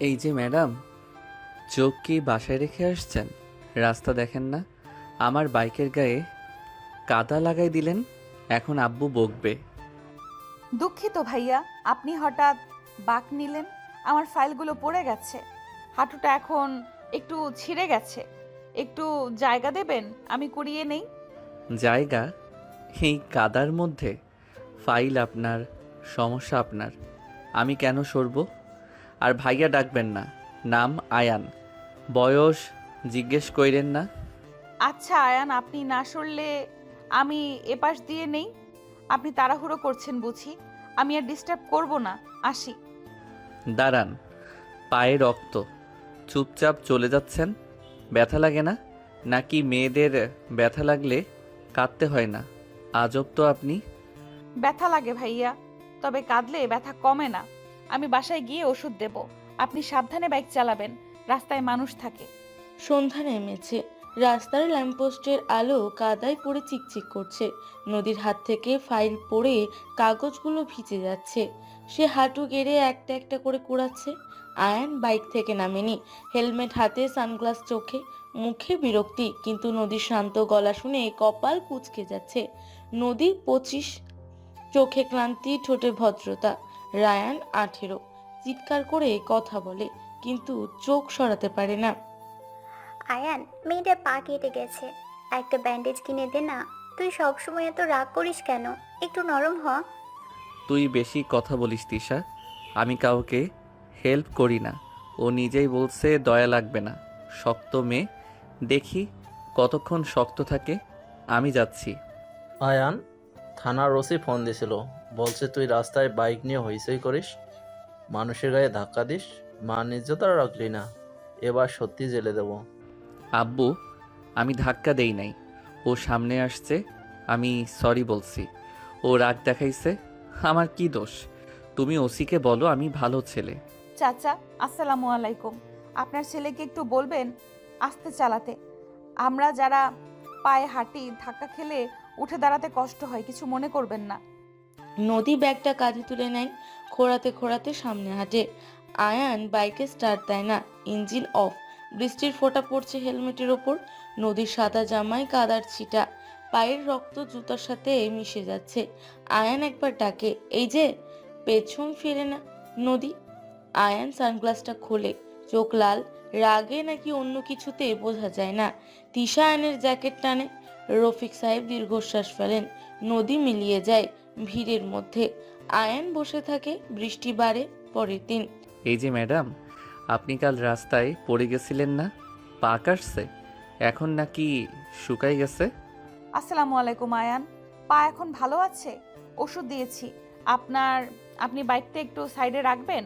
এই যে ম্যাডাম, চোখ কি বাসায় রেখে আসছেন? রাস্তা দেখেন না? আমার বাইকের গায়ে কাদা লাগাই দিলেন। এখন আব্বু বকবে। দুঃখিত ভাইয়া, আপনি হঠাৎ বাঁক নিলেন। আমার ফাইলগুলো পড়ে গেছে। হাঁটুটা এখন একটু ছিঁড়ে গেছে। একটু জায়গা দেবেন, আমি কুড়িয়ে নেই। জায়গা? এই কাদার মধ্যে? ফাইল আপনার, সমস্যা আপনার। আমি কেন সরব? আর ভাইয়া ডাকবেন না। নাম আয়ান। বয়স জিজ্ঞেস কইরেন না। আচ্ছা আয়ান, আপনি না সরলে আমি এপাশ দিয়ে নেই। আপনি তাড়াহুড়ো করছেন বুঝি। আমি আর ডিস্টার্ব করব না, আসি। দাঁড়ান, পায়ে রক্ত। চুপচাপ চলে যাচ্ছেন। ব্যথা লাগে না? নাকি মেয়েদের ব্যথা লাগলে কাঁদতে হয় না? আজব তো আপনি। ব্যথা লাগে ভাইয়া, তবে কাঁদলে ব্যথা কমে না। আমি বাসায় গিয়ে ওষুধ দেব। আপনি সাবধানে বাইক চালাবেন, রাস্তায় মানুষ থাকে। সন্ধ্যা নেমেছে। রাস্তার ল্যাম্পপোস্টের আলো কাদায় পড়ে চিকচিক করছে। নদীর হাত থেকে ফাইল পড়ে কাগজগুলো ভিজে যাচ্ছে। সে হাঁটু গেড়ে একটা একটা করে কুড়াচ্ছে। আয়ান বাইক থেকে নামেনি। হেলমেট হাতে, সানগ্লাস চোখে, মুখে বিরক্তি, কিন্তু নদীর শান্ত গলা শুনে কপাল কুঁচকে যাচ্ছে। নদী 25, চোখে ক্লান্তি, ঠোঁটে ভদ্রতা। রায়ান 18, চিৎকার করে কথা বলে কিন্তু চোখ সরাতে পারে না। আয়ান, মেয়েটার পা কেটে গেছে, একটা ব্যান্ডেজ কিনে দে না। তুই সবসময় এত রাগ করিস কেন? একটু নরম হ। তুই বেশি কথা বলিস তিশা। আমি কাউকে হেল্প করি না। ও নিজেই বলছে দয়া লাগবে না। শক্ত মেয়ে, দেখি কতক্ষণ শক্ত থাকে। আমি যাচ্ছি। আয়ান, থানার ওসি ফোন দিছিল। বলছে তুই রাস্তায় বাইক নিয়ে হইচই করিস, মানুষের গায়ে ধাক্কা দিস, মান ইজ্জত আর রাখলি না। এবার সত্যি জেলে দেব। আব্বু, আমি ধাক্কা দেই নাই। ও সামনে আসছে, আমি সরি বলছি। ও রাগ দেখাইছে। আমার কি দোষ? তুমি ওসিকে বলো আমি ভালো ছেলে। চাচা, আসসালামু আলাইকুম। আপনার ছেলেকে একটু বলবেন আস্তে চালাতে। আমরা যারা পায়ে হাঁটি, ধাক্কা খেলে উঠে দাঁড়াতে কষ্ট হয়, কিছু মনে করবেন না। নদী ব্যাগটা কাঁধে তুলে নেয়, খোঁড়াতে খোঁড়াতে সামনে হাঁটে। আয়ান বাইকে স্টার্ট দেয় না, ইঞ্জিন অফ। বৃষ্টির ফোঁটা পড়ছে হেলমেটের ওপর। নদীর সাদা জামায় কাদার ছিটা, পায়ের রক্ত জুতার সাথে মিশে যাচ্ছে। আয়ান একবার ডাকে, এই যে। পেছন ফিরে না নদী। আয়ান সানগ্লাসটা খোলে, চোখ লাল, রাগে নাকি অন্য কিছুতে বোঝা যায় না। তিশা আয়নের জ্যাকেট টানে। রফিক সাহেব দীর্ঘশ্বাস ফেলেন। নদী মিলিয়ে যায় ভিড়ের মধ্যে। আয়ান বসে থাকে। বৃষ্টি বাড়ে। পরের দিন। এই যে ম্যাডাম, আপনি কাল রাস্তায় পড়ে গেছিলেন না? পা কাটছে? এখন নাকি শুকাই গেছে? আসসালামু আলাইকুম আয়ান। পা এখন ভালো আছে, ওষুধ দিয়েছি। আপনি বাইকটা একটু সাইডে রাখবেন,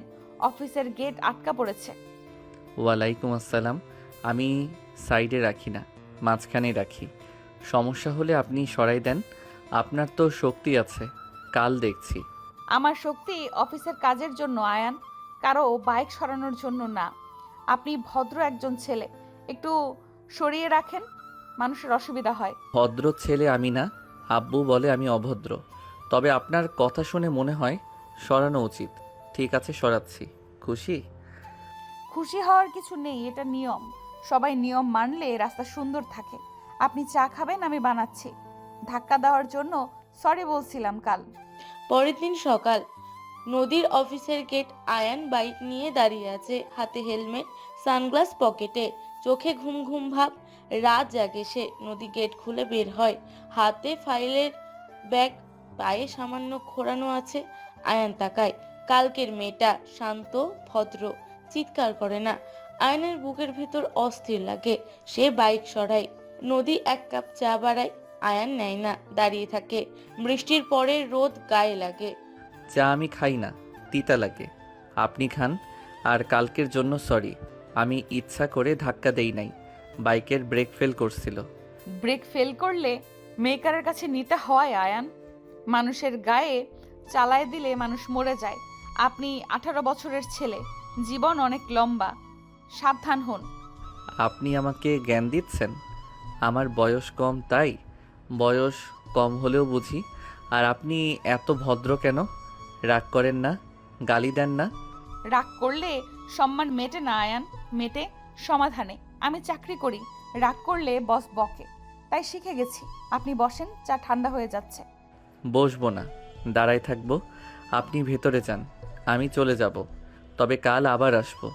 অফিসের গেট আটকা পড়েছে। ওয়ালাইকুম আসসালাম। আমি সাইডে রাখি না, মাঝখানে রাখি। সমস্যা হলে আপনি সরাই দেন। আপনার তো শক্তি আছে, কাল দেখছি। আমার শক্তি অফিসের কাজের জন্য আয়ান, কারো বাইক সরানোর জন্য না। আপনি ভদ্র একজন ছেলে, একটু সরিয়ে রাখেন, মানুষের অসুবিধা হয়। ভদ্র ছেলে আমি না, আব্বু বলে আমি অভদ্র। তবে আপনার কথা শুনে মনে হয় সরানো উচিত। ঠিক আছে, সরাচ্ছি। খুশি? খুশি হওয়ার কিছু নেই, এটা নিয়ম। সবাই নিয়ম মানলে রাস্তা সুন্দর থাকে। আপনি চা খাবেন? আমি বানাচ্ছি। ধাক্কা দেওয়ার জন্য সরি বলছিলাম কাল। পরের দিন সকাল। নদীর অফিসের গেট। আয়ান বাইক নিয়ে দাঁড়িয়ে আছে, হাতে হেলমেট, সানগ্লাস পকেটে, চোখে ঘুম ঘুম ভাব। রাত জাগে সে। নদী গেট খুলে বের হয়, হাতে ফাইলের ব্যাগ, পায়ে সামান্য খোঁড়ানো আছে। আয়ান তাকায়। কালকের মেয়েটা, শান্ত, ভদ্র, চিৎকার করে না। আয়নের বুকের ভিতর অস্থির লাগে। সে বাইক সরায়। নদী এক কাপ চা বাড়ায়। আয়ান নেয় না, দাঁড়িয়ে থাকে। বৃষ্টির পরে রোদ গায়ে লাগে। চা আমি খাই না, তিতা লাগে। আপনি খান। আর কালকের জন্য সরি। আমি ইচ্ছা করে ধাক্কা দেই নাই, বাইকের ব্রেক ফেল করছিল। ব্রেক ফেল করলে মেকারের কাছে নিতে হয় আয়ান। মানুষের গায়ে চালায় দিলে মানুষ মরে যায়। আপনি 18 বছরের ছেলে, জীবন অনেক লম্বা, সাবধান হন। আপনি আমাকে জ্ঞান দিচ্ছেন? আমার বয়স কম তাই? বয়স কম হলেও বুঝি। আর আপনি এত ভদ্র কেন? রাগ করেন না? গালি দেন না? রাগ করলে সম্মান মেটে না আয়ান, মেটে সমাধানে। আমি চাকরি করি, রাগ করলে বস বকে, তাই শিখে গেছি। আপনি বসেন, চা ঠান্ডা হয়ে যাচ্ছে। বসবো না, দাঁড়াই থাকবো। আপনি ভেতরে যান, আমি চলে যাব। তবে কাল আবার আসবো,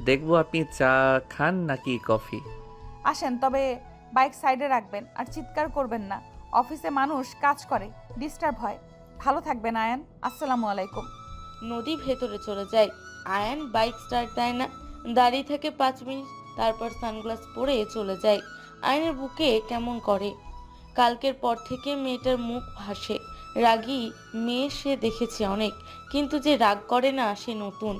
দেখবো আপনি চা খান নাকি কফি। আসেন, তবে বাইক সাইডে রাখবেন আর চিৎকার করবেন না। অফিসে মানুষ কাজ করে, ডিস্টার্ব হয়। ভালো থাকবেন আয়ান, আসসালামু আলাইকুম। নদী ভেতরে চলে যায়। আয়ান বাইক স্টার্ট দেয় না, দাঁড়িয়ে থাকে 5 মিনিট, তারপর সানগ্লাস পরে চলে যায়। আয়নের বুকে কেমন করে। কালকের পর থেকে মেয়েটার মুখ ভাসে। রাগী মেয়ে সে দেখেছে অনেক, কিন্তু যে রাগ করে না সে নতুন।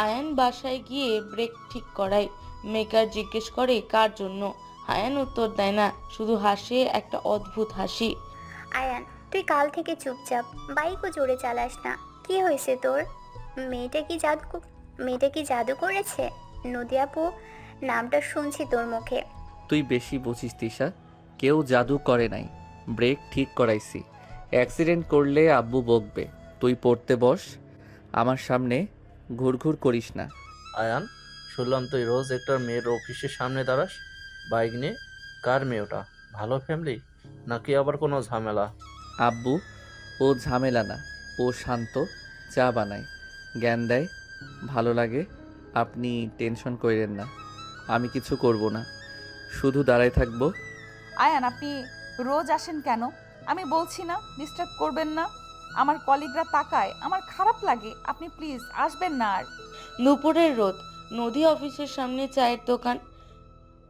আয়ান বাসায় গিয়ে ব্রেক ঠিক করায়। মেকার জিজ্ঞেস করে কার জন্য। আয়ান উত্তর দেয় না, শুধু হাসে একটা অদ্ভুত হাসি। আয়ান, তুই কাল থেকে চুপচাপ, বাইকও জোরে চালাস না। কি হয়েছে তোর? মেয়েটা কি জাদু করেছে? নদী আপু, নামটা শুনছি তোর মুখে। তুই বেশি বুঝিস তিশা, কেউ জাদু করে নাই, ব্রেক ঠিক করাইছি। অ্যাক্সিডেন্ট করলে আব্বু বকবে। তুই পড়তে বস, আমার সামনে ঘুরঘুর করিস না। আয়ান, শুনলাম তুই রোজ একটা মেয়ের অফিসের সামনে দাঁড়াস বাইক নিয়ে। কার মেয়ে ওটা? ভালো ফ্যামিলি নাকি আবার কোনো ঝামেলা? আব্বু, ও ঝামেলা না, ও শান্ত, চা বানায়, জ্ঞান দেয়, ভালো লাগে। আপনি টেনশন করেন না, আমি কিছু করব না, শুধু দাঁড়ায় থাকবো। আয়ান, আপনি রোজ আসেন কেন? আমি বলছি না ডিস্টার্ব করবেন না। আমার কলিগরা তাকায়, আমার খারাপ লাগে। আপনি প্লিজ আসবেন না আর। দুপুরের রোদ, নদী অফিসের সামনে চায়ের দোকান।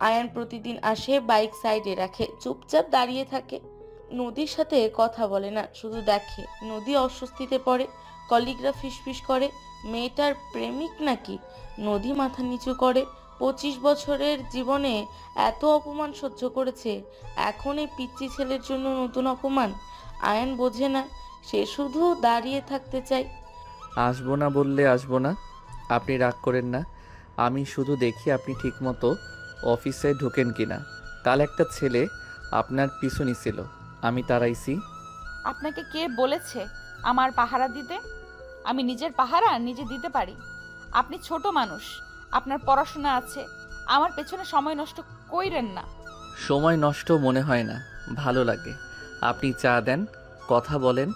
আয়ান প্রতিদিন আসে, বাইক সাইডে রাখে, চুপচাপ দাঁড়িয়ে থাকে। নদীর সাথে কথা বলে না, শুধু দেখে। নদী অস্বস্তিতে পড়ে। কলিগরা ফিসফিস করে, মেয়েটার প্রেমিক নাকি। নদী মাথা নিচু করে। 25 বছরের জীবনে এত অপমান সহ্য করেছে, এখন এই পিচ্চি ছেলের জন্য নতুন অপমান। আয়ান বোঝে না, সে শুধু দাঁড়িয়ে থাকতে চায়। আসবো না বললে আসবো না, আপনি রাগ করেন না। আমি শুধু দেখি আপনি ঠিকমতো অফিসে ঢোকেন কিনা। কাল একটা ছেলে আপনার পিছু নিছিল, আমি তাড়াইছি। আপনাকে কে বলেছে আমার পাহারা দিতে? আমি নিজের পাহারা নিজে দিতে পারি। আপনি ছোট মানুষ, আপনার পড়াশোনা আছে। আমার পেছনে সময় নষ্ট কইরেন না। সময় নষ্ট মনে হয় না, ভালো লাগে। আপনি চা দেন, কথা বলেন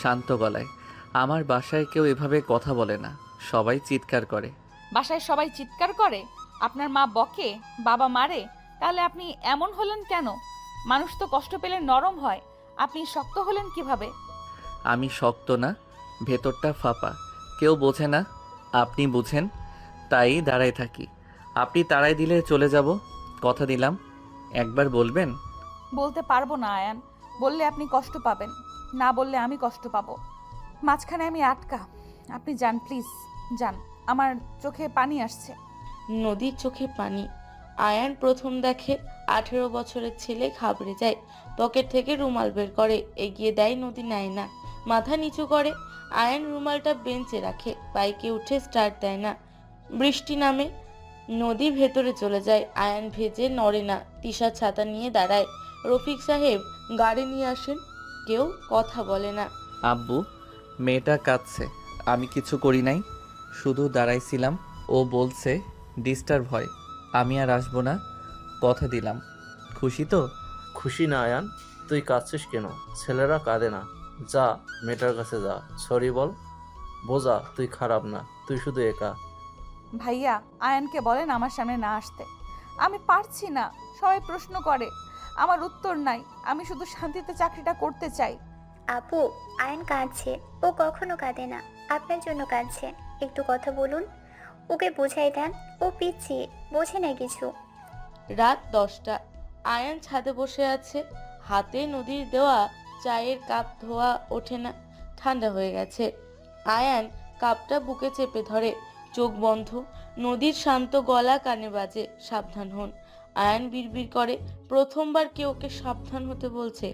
শান্ত গলায়। আমার বাসায় কেউ এভাবে কথা বলে না, সবাই চিৎকার করে। বাসায় সবাই চিৎকার করে? আপনার মা বকে, বাবা মারে? তাহলে আপনি এমন হলেন কেন? মানুষ তো কষ্ট পেলে নরম হয়, আপনি শক্ত হলেন কিভাবে? আমি শক্ত না, ভেতরটা ফাঁপা, কেউ বোঝে না, আপনি বুঝেন, তাই দাঁড়ায় থাকি। আপনি তাড়াই দিলে চলে যাব, কথা দিলাম। একবার বলবেন? বলতে পারবো না আয়ান, বললে আপনি কষ্ট পাবেন, না বললে আমি কষ্ট পাবো। মাঝখানে আমি আটকা। আপনি যান প্লিজ, যান। আমার চোখে পানি আসছে। নদীর চোখে পানি। আয়ান প্রথম দেখে 18 বছরের ছেলে, ঘাবড়ে যায়। পকেট থেকে রুমাল বের করে, এগিয়ে দেয়। নদী নেয় না, মাথা নিচু করে। আয়ান রুমালটা বেঞ্চে রাখে, বাইকে উঠে স্টার্ট দেয় না। বৃষ্টি নামে, নদী ভেতরে চলে যায়। আয়ান ভেজে নড়ে না, তিশা ছাতা নিয়ে দাঁড়ায়। রফিক সাহেব গাড়ি নিয়ে আসেন, কেউ কথা বলে না। আব্বু, মেয়েটা কাঁদছে, আমি কিছু করি নাই, শুধু দাঁড়াইছিলাম। ও বলছে ডিস্টার্ব হয়, আমি আর আসবো না, কথা দিলাম। খুশি তো? খুশি না আয়ান, তুই কাঁদছিস কেন? ছেলেরা কাঁদে না। যা মেয়েটার কাছে যা, সরি বল, বোঝা তুই খারাপ না, তুই শুধু একা। ভাইয়া, আয়ানকে বলেন আমার সামনে না আসতে। আমি পারছি না, সবাই প্রশ্ন করে, আমার উত্তর নাই। আমি শুধু শান্তিতে চাকরিটা করতে চাই। আপু, আয়ান কাঁদছে। ও কখনো কাঁদে না, আপনার জন্য কাঁদছে। একটু কথা বলুন, ওকে বোঝাই দেন। ও পিচ্ছি, বোঝে না কিছু। রাত 10টা। আয়ান ছাদে বসে আছে, হাতে নদীর দেওয়া চায়ের কাপ ধোয়া ওঠে না, ঠান্ডা হয়ে গেছে। আয়ান কাপটা বুকে চেপে ধরে, চোখ বন্ধ। নদীর শান্ত গলা কানে বাজে, সাবধান হন। আয়ান বিড়বিড় করে, প্রথমবার কেউ ওকে সাবধান হতে বলছে,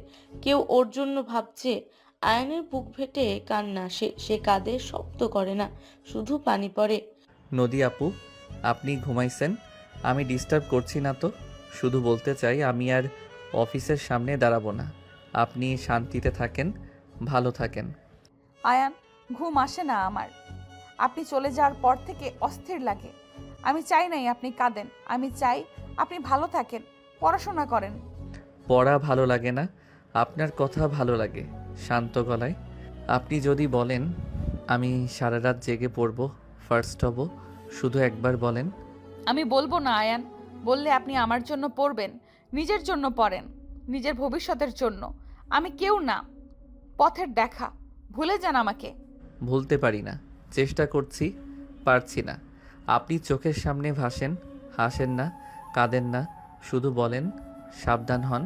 কেউ ওর জন্য ভাবছে। আয়ানের বুক ফেটে কান্না আসে, সে কাঁদে, শব্দ করে না, শুধু পানি পড়ে। নদী আপু, আপনি ঘুমাইছেন? আমি ডিস্টার্ব করছি না তো? শুধু বলতে চাই আমি আর অফিসের সামনে দাঁড়াবো না। আপনি শান্তিতে থাকেন, ভালো থাকেন। আয়ান, ঘুম আসে না আমার। আপনি চলে যাওয়ার পর থেকে অস্থির লাগে। আমি চাই নাই আপনি কাঁদেন, আমি চাই আপনি ভালো থাকেন, পড়াশোনা করেন। পড়া ভালো লাগে না, আপনার কথা ভালো লাগে শান্ত গলায়। আপনি যদি বলেন আমি সারা রাত জেগে পড়ব, ফার্স্ট হব, শুধু একবার বলেন। আমি বলবো না আয়ান, বললে আপনি আমার জন্য পড়বেন, নিজের জন্য পড়েন, নিজের ভবিষ্যতের জন্য। আমি কেউ না, পথের দেখা। ভুলে যান আমাকে। ভুলতে পারি না, চেষ্টা করছি, পারছি না। আপনি চোখের সামনে ভাসেন, হাসেন না, কাঁদেন না, শুধু বলেন সাবধান হন।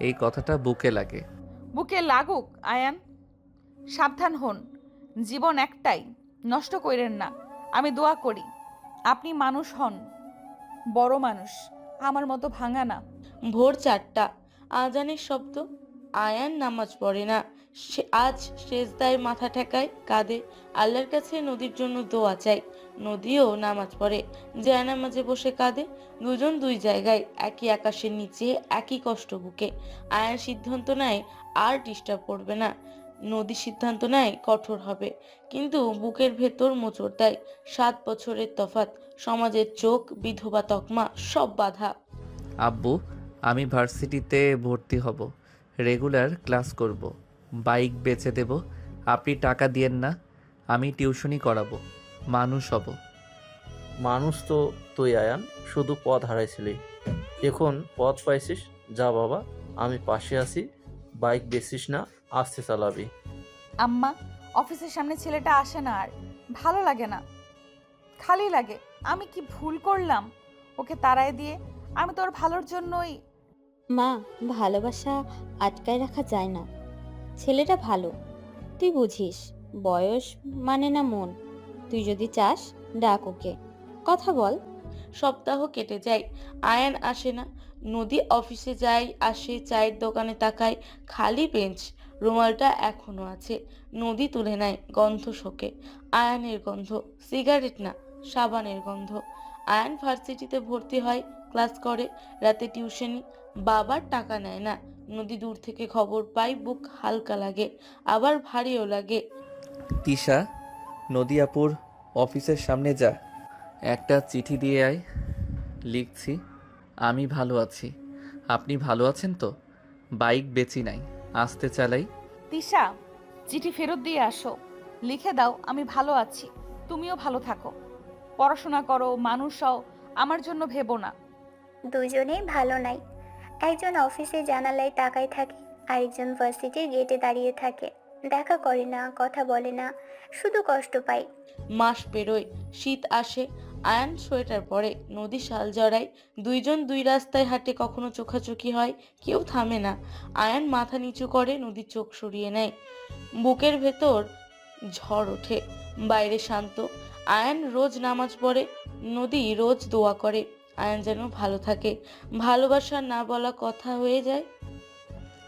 এই কথাটা বুকে লাগে। বুকে লাগুক আয়ান, সাবধান হন। জীবন একটাই, নষ্ট কইরেন না। আমি দোয়া করি আপনি মানুষ হন, বড় মানুষ, আমার মতো ভাঙা না। ভোর 4টা, আজানের শব্দ। আয়ান নামাজ পড়ে না, সে আজ সেজদায় মাথা ঠেকায়, কাঁদে, আল্লাহর কাছে নদীর জন্য দোয়া চাই। নদীও নামাজ পড়ে, জায়নামাজে বসে কাঁদে। দুজন দুই জায়গায়, একই আকাশের নিচে, একই কষ্ট বুকে। আয়ান সিদ্ধান্ত নেয় আর ডিস্টার্ব করবে না। নদী সিদ্ধান্ত নেয় কঠোর হবে, কিন্তু বুকের ভেতর মোচড় দেয়। 7 বছরের তফাৎ, সমাজের চোখ, বিধবা তকমা, সব বাধা। আব্বু, আমি ভার্সিটিতে ভর্তি হব, রেগুলার ক্লাস করব, বাইক বেচে দেব, আপনি টাকা দিয়েন না, আমি টিউশনি করাবো, মানুষ হব। মানুষ তো তুই আয়ান, শুধু পথ হারাইছিলি, এখন পথ পাইছিস। যা বাবা, আমি পাশে আছি। বাইক বেচিস না, আস্তে চালাবি। আম্মা, অফিসের সামনে ছেলেটা আসে না আর, ভালো লাগে না, খালি লাগে। আমি কি ভুল করলাম ওকে তাড়ায় দিয়ে? আমি তোর ভালোর জন্যই। মা, ভালোবাসা আটকায় রাখা যায় না। ছেলেটা ভালো, তুই বুঝিস। বয়স মানে না মন। তুই যদি চাস ডাক ওকে, কথা বল। সপ্তাহ কেটে যায়, আয়ান আসে না। নদী অফিসে যায় আসে, চায়ের দোকানে তাকায়, খালি বেঞ্চ, রুমালটা এখনো আছে। নদী তুলে নেয়, গন্ধ শোকে, আয়ানের গন্ধ, সিগারেট না, সাবানের গন্ধ। আয়ান ভার্সিটিতে ভর্তি হয়, ক্লাস করে, রাতে টিউশনি। বাবার টাকা নেয় না। নদী দূর থেকে খবর পায়, বুক হালকা লাগে, আবার ভারীও লাগে। তিশা, নদী আপুর অফিসের সামনে যা, একটা চিঠি দিয়ে আয়। লিখছি, আমি ভালো আছি, আপনি ভালো আছেন তো? বাইক বেচি নাই, আস্তে চালাই। তিশা, চিঠি ফেরত দিয়ে আসো। লিখে দাও আমি ভালো আছি, তুমিও ভালো থাকো, পড়াশোনা করো, মানুষ হও, আমার জন্য ভেবো না। দুজনেই ভালো নাই। একজন অফিসে জানালায় তাকায় থাকে, আরেকজন ভার্সিটির গেটে দাঁড়িয়ে থাকে। দেখা করে না, কথা বলে না, শুধু কষ্ট পায়। মাস পেরোয়, শীত আসে, আয়ান সোয়েটার পরে, নদী শাল জড়ায়। দুইজন দুই রাস্তায় হাঁটে, কখনো চোখাচোখি হয়, কেউ থামে না। আয়ান মাথা নিচু করে, নদীর চোখ সরিয়ে নেয়। বুকের ভেতর ঝড় ওঠে, বাইরে শান্ত। আয়ান রোজ নামাজ পড়ে, নদী রোজ দোয়া করে। আয়ান যেন ভালো থাকে, ভালোবাসার না বলা কথা হয়ে যায়।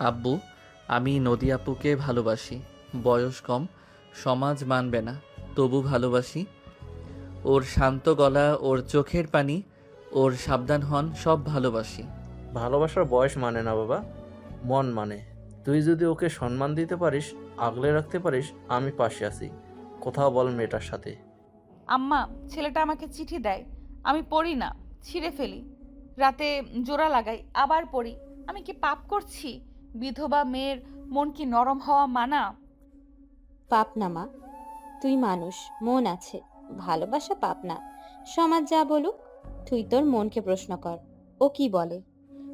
আব্বু, আমি নদী আপুকে ভালোবাসি, বয়স কম, সমাজ মানবে না, তবু ভালোবাসি। ওর শান্ত গলা, ওর চোখের পানি, ওর সাবধান হন, সব ভালোবাসি। ভালোবাসার বয়স মানে না বাবা, মন মানে। তুই যদি ওকে সম্মান দিতে পারিস, আগলে রাখতে পারিস, আমি পাশে আছি। কোথাও বল মেয়েটার সাথে। আম্মা, ছেলেটা আমাকে চিঠি দেয়, আমি পড়ি না, ছিঁড়ে ফেলি, রাতে জোড়া লাগাই, আবার পড়ি। আমি কি পাপ করছি? বিধবা মেয়ের মন কি নরম হওয়া মানা? পাপ না মা, তুই মানুষ, মন আছে। ভালোবাসা পাপ না। সমাজ যা বলুক, তুই তোর মনকে প্রশ্ন কর, ও কি বলে।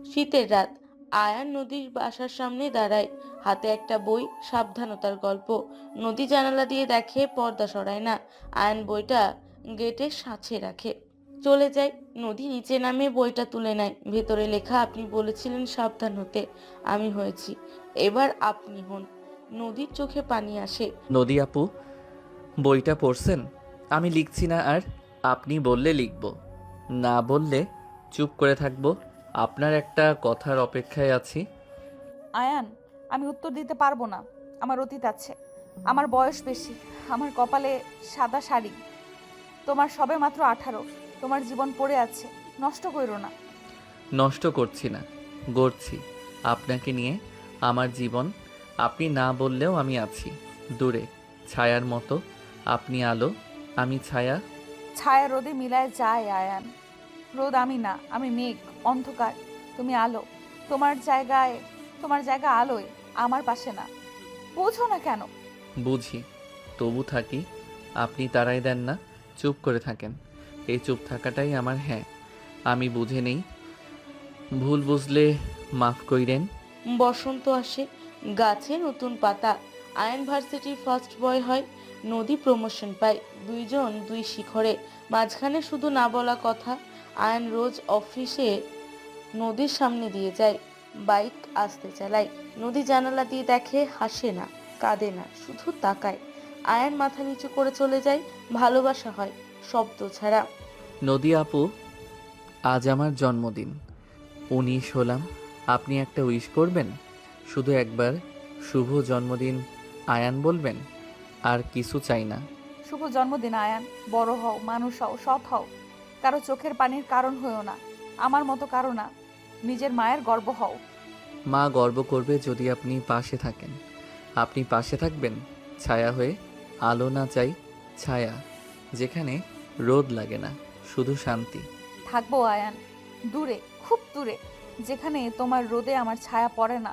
শীতের রাত, আয়ান নদীর বাসার সামনে দাঁড়ায়, হাতে একটা বই, সাবধানতার গল্প। নদী জানালা দিয়ে দেখে, পর্দা সরায় না। আয়ান বইটা গেটের সাঁচে রাখে, চলে যায়। নদী নিচে নামে বইটা তুলে নেয়, ভেতরে লেখা, আপনি বলেছিলেন সাবধান হতে, আমি হয়েছি, এবার আপনি হন। নদীর চোখে পানি আসে। নদী আপু, বইটা পড়ছেন? আমি লিখছি না আর, আপনি বললে লিখব, না বললে চুপ করে থাকবো। আপনার একটা কথার অপেক্ষায় আছি। আয়ান, আমি উত্তর দিতে পারবো না। আমার অতীত আছে, আমার বয়স বেশি, আমার কপালে সাদা শাড়ি। তোমার সবে মাত্র 18, তোমার জীবন পড়ে আছে, নষ্ট করো না। নষ্ট করছি না, গড়ছি আপনাকে নিয়ে আমার জীবন। আপনি না বললেও আমি আছি, দূরে ছায়ার মতো। আপনি আলো, আমি ছায়া। ছায়া রোদে মিলায় যায় আয়ান। রোদ আমি না, আমি মেঘ, অন্ধকার, তুমি আলো। তোমার জায়গা আলোয়, আমার পাশে না। বোঝো না কেন? বুঝি, তবু থাকি। আপনি তাড়াই দেন না, চুপ করে থাকেন। এই চুপ থাকাটাই আমার হ্যাঁ। আমি বুঝে নেই, ভুল বুঝলে মাফ কইরেন। বসন্ত আসে, গাছে নতুন পাতা। আয়ন ভার্সিটির ফার্স্ট বয় হয়। নদী প্রমোশন পায়। দুইজন দুই শিখরে, মাঝখানে শুধু না বলা কথা। আয়ন রোজ অফিসে নদীর সামনে দিয়ে যায়, বাইক আসতে চালায়। নদী জানালা দিয়ে দেখে, হাসে না, কাঁদে না, শুধু তাকায়। আয়ন মাথা নিচু করে চলে যায়। ভালোবাসা হয় শব্দ ছাড়া। নদী আপু, আজ আমার জন্মদিন। 19 হলাম। আপনি একটা উইশ করবেন? শুধু একবার শুভ জন্মদিন আয়ান বলবেন, আর কিছু চাই না। শুভ জন্মদিন আয়ান। বড় হও, মানুষ হও, সৎ হও। কারো চোখের পানির কারণ হও না, আমার মতো কারো না। নিজের মায়ের গর্ব হও। মা গর্ব করবে যদি আপনি পাশে থাকেন। আপনি পাশে থাকবেন ছায়া হয়ে। আলো না চাই, ছায়া, যেখানে রোদ লাগে না, শুধু শান্তি। থাকবো আয়ান, দূরে, খুব দূরে, যেখানে তোমার রোদে আমার ছায়া পড়ে না।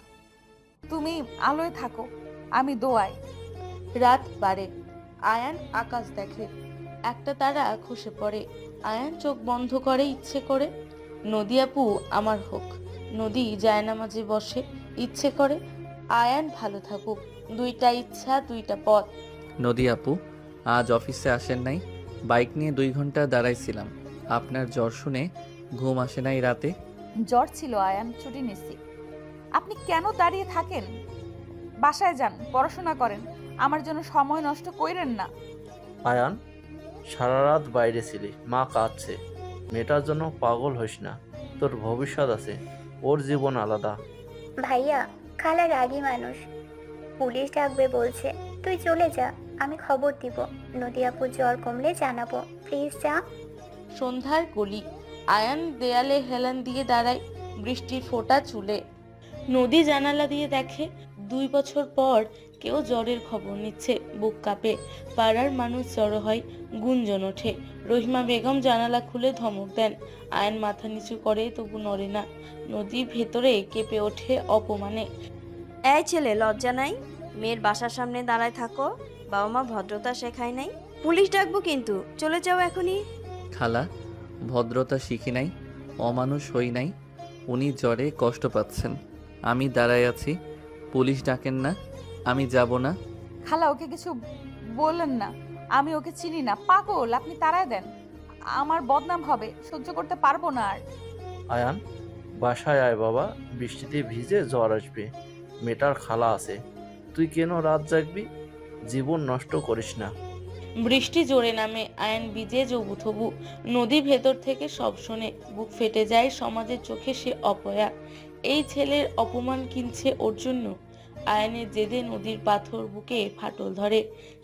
তুমি আলোয় থাকো, আমি দোয়ায়। রাত বাড়ে। আয়ান আকাশ দেখে, একটা তারা খসে পড়ে। আয়ান চোখ বন্ধ করে ইচ্ছে করে। নদী আপু আমার হোক। নদী জায়নামাজে বসে, ইচ্ছে করে আয়ান ভালো থাকুক। দুইটা ইচ্ছা, দুইটা পথ। নদী আপু, আজ অফিসে আসেন নাই? বাইক নিয়ে 2 ঘন্টা দাঁড়াইছিলাম। আপনার জ্বর শুনে ঘুম আসে নাই রাতে? জ্বর ছিল আয়ান, ছুটি নিচ্ছি। আপনি কেন দাঁড়িয়ে থাকেন? বাসায় যান, পড়াশোনা করেন। আমার জন্য সময় নষ্ট কইরেন না। আয়ান, সারা রাত বাইরে ছিলি, মা কাঁদছে। মেয়েটার জন্য পাগল হইস না, তোর ভবিষ্যৎ আছে, ওর জীবন আলাদা। ভাইয়া, খালা রাগী মানুষ, পুলিশ ডাকবে বলছে। তুই চলে যা, আমি খবর দিব। নদী আপু জ্বর কমলে জানাবো, প্লিজ যা। সন্ধ্যার গলি। আয়ান দেয়ালে হেলান দিয়ে দাঁড়ায়, বৃষ্টির ফোঁটা চুলে। নদী জানালা দিয়ে দেখে, 2 বছর পর কেউ জ্বরের খবর নিচ্ছে। বুক কাঁপে। পাড়ার মানুষ জড়ো হয়, গুঞ্জন ওঠে। রহিমা বেগম জানালা খুলে ধমক দেন। আয়ান মাথা নিচু করে, তবু নড়ে না। নদী ভেতরে কেঁপে ওঠে অপমানে। এই ছেলে, লজ্জা নাই? মেয়ের বাসার সামনে দাঁড়ায় থাকো, বাবা মা ভদ্রতা শেখায় নাই? পুলিশ ডাকবো কিন্তু, চলে যাও এখনই। খালা, ভদ্রতা শিখি নাই, অমানুষ হই নাই। উনি জ্বরে কষ্ট পাচ্ছেন, আমি দাঁড়ায় আছি। পুলিশ ডাকেন না, আমি যাব না। খালা, ওকে কিছু বললেন না। আমি ওকে চিনি না, পাগল। আপনি তাড়ায় দেন, আমার বদনাম হবে, সহ্য করতে পারবো না আর। আয়ান, বাসায় আয় বাবা, বৃষ্টিতে ভিজে জ্বর আসবে। মেয়েটার খালা আছে, তুই কেন রাত জাগবি? জীবন নষ্ট করিস না। বৃষ্টি জোরে নামে। আয়ান ভিজে জবুথবু। নদী ভেতর থেকে সব শোনে। বুক ফেটে যায়। সমাজের চোখে সে অপয়া। এই ছেলের অপমান কিনছে ওর জন্য। আয়ানের জেদে নদীর পাথর বুকে ফাটল ধরে।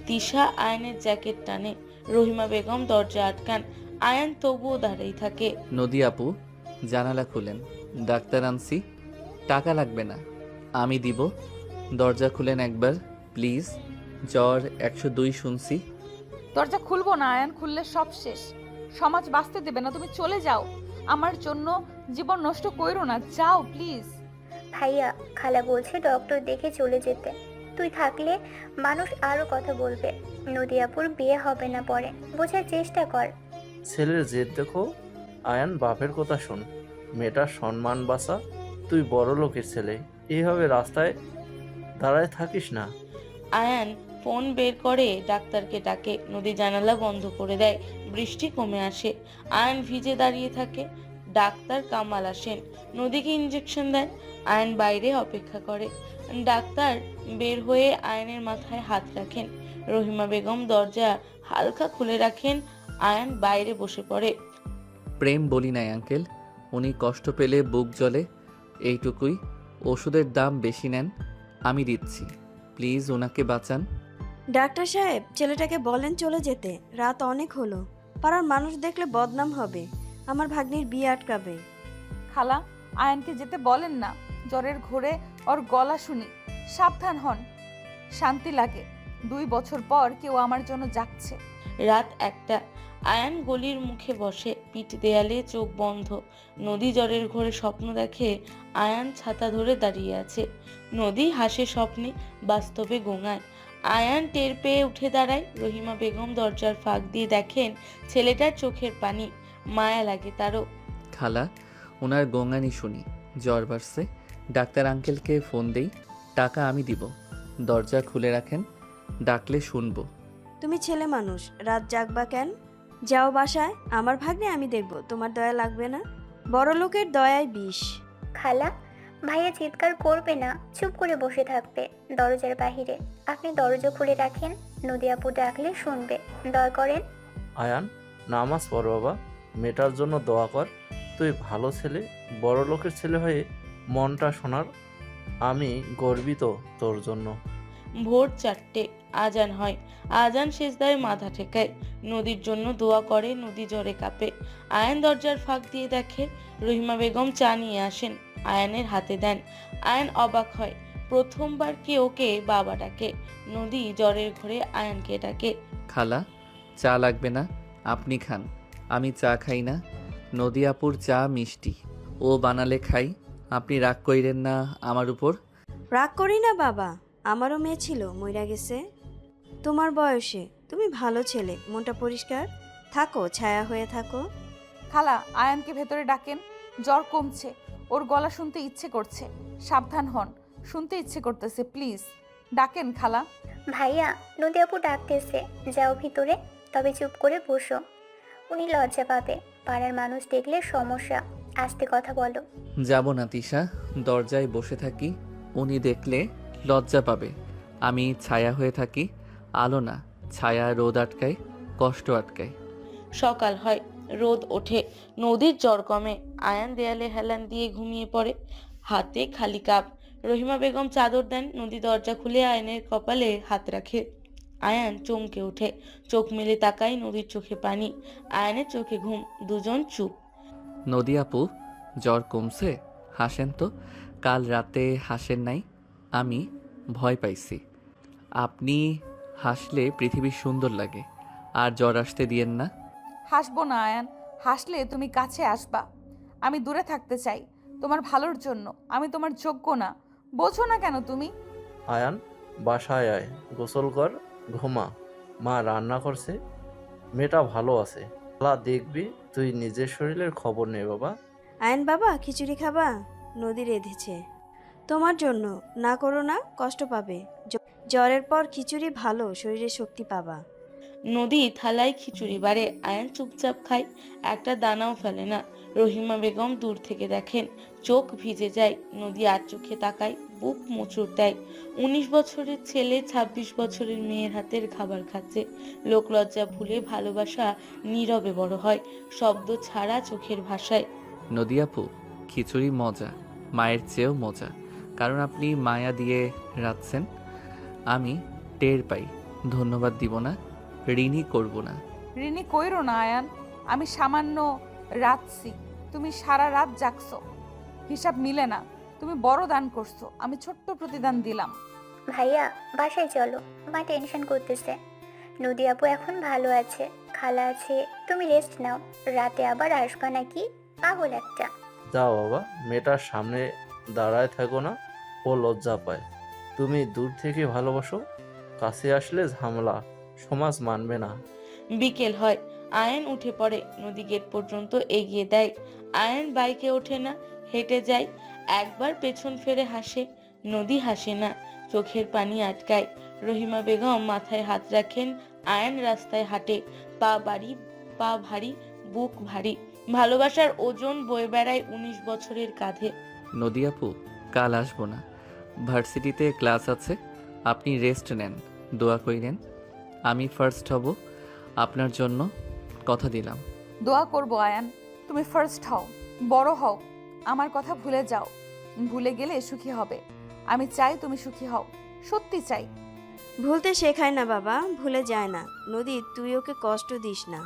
তিশা আয়ানের জ্যাকেট টানে। রহিমা বেগম দরজা আটকান। আয়ান তবুও দাঁড়িয়ে থাকে। নদী আপু, জানালা খুলেন, ডাক্তার আনছি। টাকা লাগবে না, আমি দিব। দরজা খুলেন একবার প্লিজ। জ্বর 102 শুনছি। দরজা খুলবো না আয়ান, খুললে সব শেষ। সমাজ বাঁচতে দেবে না, তুমি চলে যাও। আমার জন্য জীবন নষ্ট কইরো না, যাও প্লিজ। ভাইয়া, খালা বলছে ডক্টর দেখে চলে যেতে। তুই থাকলে মানুষ আরো কথা বলবে। নদী আপুর বিয়ে হবে না পরে, বোঝার চেষ্টা কর। ছেলের জেদ দেখো। আয়ান, বাপের কথা শোন, মেয়েটার সম্মান বাঁচা। তুই বড় লোকের ছেলে, এইভাবে রাস্তায় দাঁড়ায় থাকিস না। আয়ান ফোন বের করে ডাক্তারকে ডাকে। নদী জানালা বন্ধ করে দেয়। বৃষ্টি কমে আসে। আয়ান ভিজে দাঁড়িয়ে থাকে। ডাক্তার কামাল আসেন। নদীকে ইঞ্জেকশন দেন। আয়ান বাইরে অপেক্ষা করে। ডাক্তার বের হয়ে আয়ানের মাথায় হাত রাখেন। রহিমা বেগম দরজা হালকা খুলে রাখেন। আয়ান বাইরে বসে পড়ে। প্রেম বলি নাই আঙ্কেল, উনি কষ্ট পেলে বুক জ্বলে, এইটুকুই। ওষুধের দাম বেশি নেন, আমি দিচ্ছি। প্লিজ ওনাকে বাঁচান। ডাক্তার সাহেব, ছেলেটাকে বলেন চলে যেতে, রাত অনেক হলো। পাড়ার মানুষ দেখলে বদনাম হবে, আমার ভাগ্নির বিয়ে আটকাবে। খালা, আয়ানকে যেতে বলেন না। জ্বরের ঘোরে ওর গলা শুনি, সাবধান হন। শান্তি লাগে, 2 বছর পর কেউ আমার জন্য যাচ্ছে। রাত 1টা। আয়ান গলির মুখে বসে, পিঠ দেয়ালে, চোখ বন্ধ। নদী জ্বরের ঘোরে স্বপ্ন দেখে আয়ান ছাতা ধরে দাঁড়িয়ে আছে। নদী হাসে স্বপ্নে, বাস্তবে গোঙায়। আয়ান টের পেয়ে উঠে দাঁড়ায়। রহিমা বেগম দরজার ফাঁক দিয়ে দেখেন ছেলেটার চোখের পানি। মায়া লাগে তারও। খালা, ওনার গোঙানি শুনি, জ্বর বাড়ছে। ডাক্তার আঙ্কেলকে ফোন দেই, টাকা আমি দিব। দরজা খুলে রাখেন, ডাকলে শুনবো। তুমি ছেলে মানুষ, রাত জাগবা কেন? যাও বাসায়, আমার ভাগ্নে আমি দেখব, তোমার দয়া লাগবে না। বড় লোকের দয়ায় বিষ। খালা, ভাইয়া চিৎকার করবে না, চুপ করে বসে থাকবে দরজার বাহিরে। আপনি দরজা খুলে রাখেন, নদী আপু ডাকলে শুনবে, দয়া করেন। আয়ান, নামাজ পড় বাবা, মেয়েটার জন্য দোয়া কর। তুই ভালো ছেলে, বড় লোকের ছেলে হয়ে মনটা শোনার। আমি গর্বিত তোর জন্য। ভোর 4টে, আজান হয়। আজান সেজদায় মাথা ঠেকায়, নদীর জন্য দোয়া করে। নদী জ্বরে কাঁপে। আয়ান দরজার ফাঁক দিয়ে দেখে রহিমা বেগম চা নিয়ে আসেন, আয়ানের হাতে দেন। আয়ান অবাক হয়, প্রথমবার কি ওকে বাবা ডাকে। নদী জ্বরের ঘরে আয়ানকে ডাকে। খালা, চা লাগবে না, আপনি খান। আমি চা খাই না। নদী আপুর চা মিষ্টি, ও বানালে খাই। আপনি রাগ কইরেন না আমার উপর। রাগ করি না বাবা, আমারও মেয়ে ছিল, মইরা গেছে তোমার বয়সে। তুমি ভালো ছেলে, মনটা পরিষ্কার, থাকো ছায়া হয়ে থাকো। খালা, আয়ানকে ভেতরে ডাকেন, জ্বর কমছে, ওর গলা শুনতে ইচ্ছে করছে। সাবধান হন, শুনতে ইচ্ছে করতেছে, প্লিজ ডাকেন খালা। ভাইয়া, নদী আপু ডাকতেছে, যাও ভিতরে, তবে চুপ করে বসো। উনি লজ্জা পাবে, পাড়ার মানুষ দেখলে সমস্যা। আস্তে কথা বলো। যাব না তিশা, দরজায় বসে থাকি। উনি দেখলে লজ্জা পাবে। আমি ছায়া হয়ে থাকি, আলো না। ছায়া রোদ আটকায়, কষ্ট আটকায়। সকাল হয়, রোদ ওঠে, নদীর জ্বর কমে। আয়ান দেয়ালে হেলান দিয়ে ঘুমিয়ে পড়ে, হাতে খালি কাপ। রহিমা বেগম চাদর দেন। নদী দরজা খুলে আয়নের কপালে হাত রাখে। আয়ান চমকে ওঠে, চোখ মেলে তাকায়, নদীর চোখে পানি, আয়ানের চোখে ঘুম। দুজন চুপ। নদী আপু, জ্বর কমছে? হাসেন তো। কাল রাতে হাসেন নাই, আমি ভয় পাইছি। আপনি হাসলে পৃথিবী সুন্দর লাগে। আর জ্বর আসতে দিয়েন না। হাসবো না আয়ান, হাসলে তুমি কাছে আসবা। আমি দূরে থাকতে চাই, তোমার ভালোর জন্য। আমি তোমার যোগ্য না, বোঝো না কেন তুমি? আয়ান, বাসায় আয়, গোসল কর, ঘুমা। মা রান্না করছে, মেয়েটা ভালো আছে। আল্লাহ দেখবি, তুই নিজের শরীরের খবর নে বাবা। আয়ন বাবা, খিচুড়ি খাবা? নদী রেঁধেছে তোমার জন্য। না করো না, কষ্ট পাবে। জ্বরের পর খিচুড়ি ভালো, শরীরে শক্তি পাবা। নদী থালায় খিচুড়ি বাড়ে, আয়ান চুপচাপ খায়, একটা দানাও ফেলে না। রহিমা বেগম দূর থেকে দেখেন, চোখ ভিজে যায়। নদী আর চোখে তাকায়, বুক মোচড় দেয়। 19 বছরের ছেলে 26 বছরের মেয়ের হাতের খাবার খাচ্ছে। লোক লজ্জা ভুলে ভালোবাসা নীরবে বড় হয়, শব্দ ছাড়া, চোখের ভাষায়। নদী আপু, খিচুড়ি মজা, মায়ের চেয়েও মজা। কারণ আপনি মায়া দিয়ে রাখছেন। আমি টের পাই। ধন্যবাদ দিব না, ঋণই করব না। ঋণী কইরো না আয়ান, আমি সামান্য রাতছি, তুমি সারা রাত জাগছো। হিসাব মিলে না। তুমি বড় দান করছো, আমি ছোট্ট প্রতিদান দিলাম। ভাইয়া, বাসায় চলো, মা টেনশন করতেছে। নদী আপু এখন ভালো আছে, খালা আছে, তুমি রেস্ট নাও। রাতে আবার আসবা নাকি? পাগল একটা। যাও বাবা, মেয়েটার সামনে দাঁড়ায় থাকো না, ও লজ্জা পায়। তুমি দূর থেকে ভালোবাসো, কাছে আসলে ঝামেলা, সমাজ মানবে না। বিকেল হয়, আয়ন উঠে পড়ে, নদী গেট পর্যন্ত এগিয়ে দেয়। আয়ন বাইকে ওঠে না, হেঁটে যায়। একবার পেছন ফিরে হাসে, নদী হাসে না, চোখের পানি আটকায়। রহিমা বেগম মাথায় হাত রাখেন। আয়ন রাস্তায় হাঁটে, পা ভারী, বুক ভারী। ভালোবাসার ওজন বয়ে বেড়ায় 19 বছরের কাঁধে। নদী আপু, কাল আসবো না, ভার্সিটিতে ক্লাস আছে। আপনি রেস্ট নেন, দোয়া কইরেন। আমি ফার্স্ট হব আপনার জন্য, কথা দিলাম। দোয়া করবো আয়ান, তুমি ফার্স্ট হও, বড় হও, আমার কথা ভুলে যাও। ভুলে গেলে সুখী হবে। আমি চাই তুমি সুখী হও, সত্যি চাই। ভুলতে শেখায় না বাবা, ভুলে যায় না। নদী, তুই ওকে কষ্ট দিস না,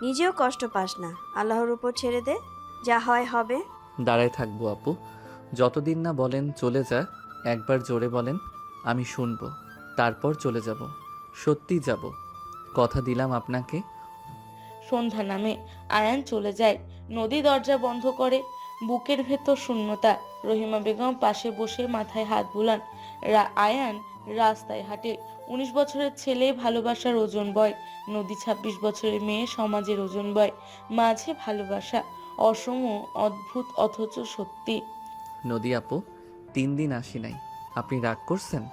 নিজেও কষ্ট পাস না। আল্লাহর উপর ছেড়ে দে, যা হয় হবে। দাঁড়ায় থাকবো আপু, যতদিন না বলেন চলে যা। একবার জোরে বলেন, আমি শুনবো, তারপর চলে যাব। সত্যি যাব। কথা দিলাম আপনাকে। সন্ধ্যা নামে, আয়ান চলে যায়। নদী দরজা বন্ধ করে। বুকের ভেতর শূন্যতা। রহিমা বেগম পাশে বসে মাথায় হাত বুলান। আয়ান রাস্তায় হাঁটে। 19 বছরের ছেলে ভালোবাসার ওজন বয়। নদী 26 বছরের মেয়ে সমাজের ওজন বয়। মাঝে ভালোবাসা, অসম, অদ্ভুত অথচ সত্যি। নদী আপু, 3 দিন আসি নাই, আপনি রাগ করছেন?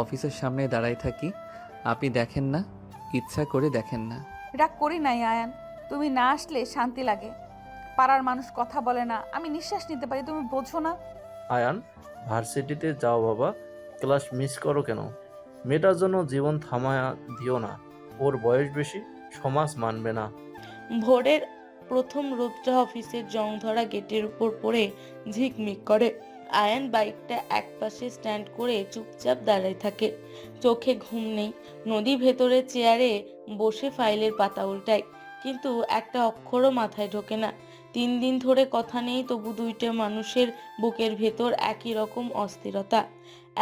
অফিসের সামনে দাঁড়াই থাকি, আপনি দেখেন না, ইচ্ছা করে দেখেন না। রাগ করি নাই আয়ান, তুমি না আসলে শান্তি লাগে। পাড়ার মানুষ কথা বলে না, আমি নিঃশ্বাস নিতে পারি, তুমি বোঝো না? আয়ান, ভার্সিটিতে যাও বাবা, ক্লাস মিস করো কেন? মেয়েটার জন্য জীবন থামায়া দিও না। ওর বয়স বেশি, সমাজ মানবে না। ভোরের প্রথম রোদটা অফিসের জং ধরা গেটের উপর পড়ে ঝিকমিক করে। আয়ান বাইকটা একপাশে স্ট্যান্ড করে চুপচাপ দাঁড়ায় থাকে। চোখে ঘুম নেই। নদী ভেতরে চেয়ারে বসে ফাইলের পাতা উল্টায়, কিন্তু একটা অক্ষরও মাথায় ঢোকে না। 3 দিন ধরে কথা নেই, তবু দুইটা মানুষের বুকের ভেতর একই রকম অস্থিরতা,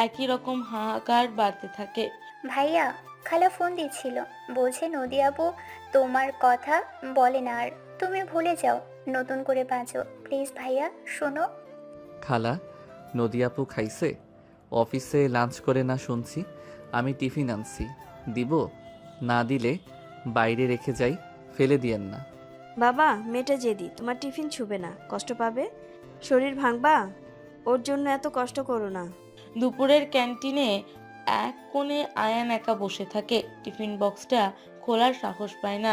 একই রকম হাহাকার বাড়তে থাকে। ভাইয়া, খালা ফোন দিচ্ছিল, বলছে নদী আপু তোমার কথা বলে না আর, তুমি ভুলে যাও, নতুন করে বাঁচো প্লিজ ভাইয়া, শোনো। খালা, নদী আপু খাইছে? অফিসে লাঞ্চ করে না শুনছি। আমি টিফিন আনছি, দিব? না দিলে বাইরে রেখে যাই, ফেলে দিয়েন না। বাবা, মেয়েটা জেদি, তোমার টিফিন ছুবে না, কষ্ট পাবে, শরীর ভাঙবা। ওর জন্য এত কষ্ট করো না। দুপুরের ক্যান্টিনে এক কোণে আয়ান একা বসে থাকে। টিফিন বক্সটা খোলার সাহস পায় না।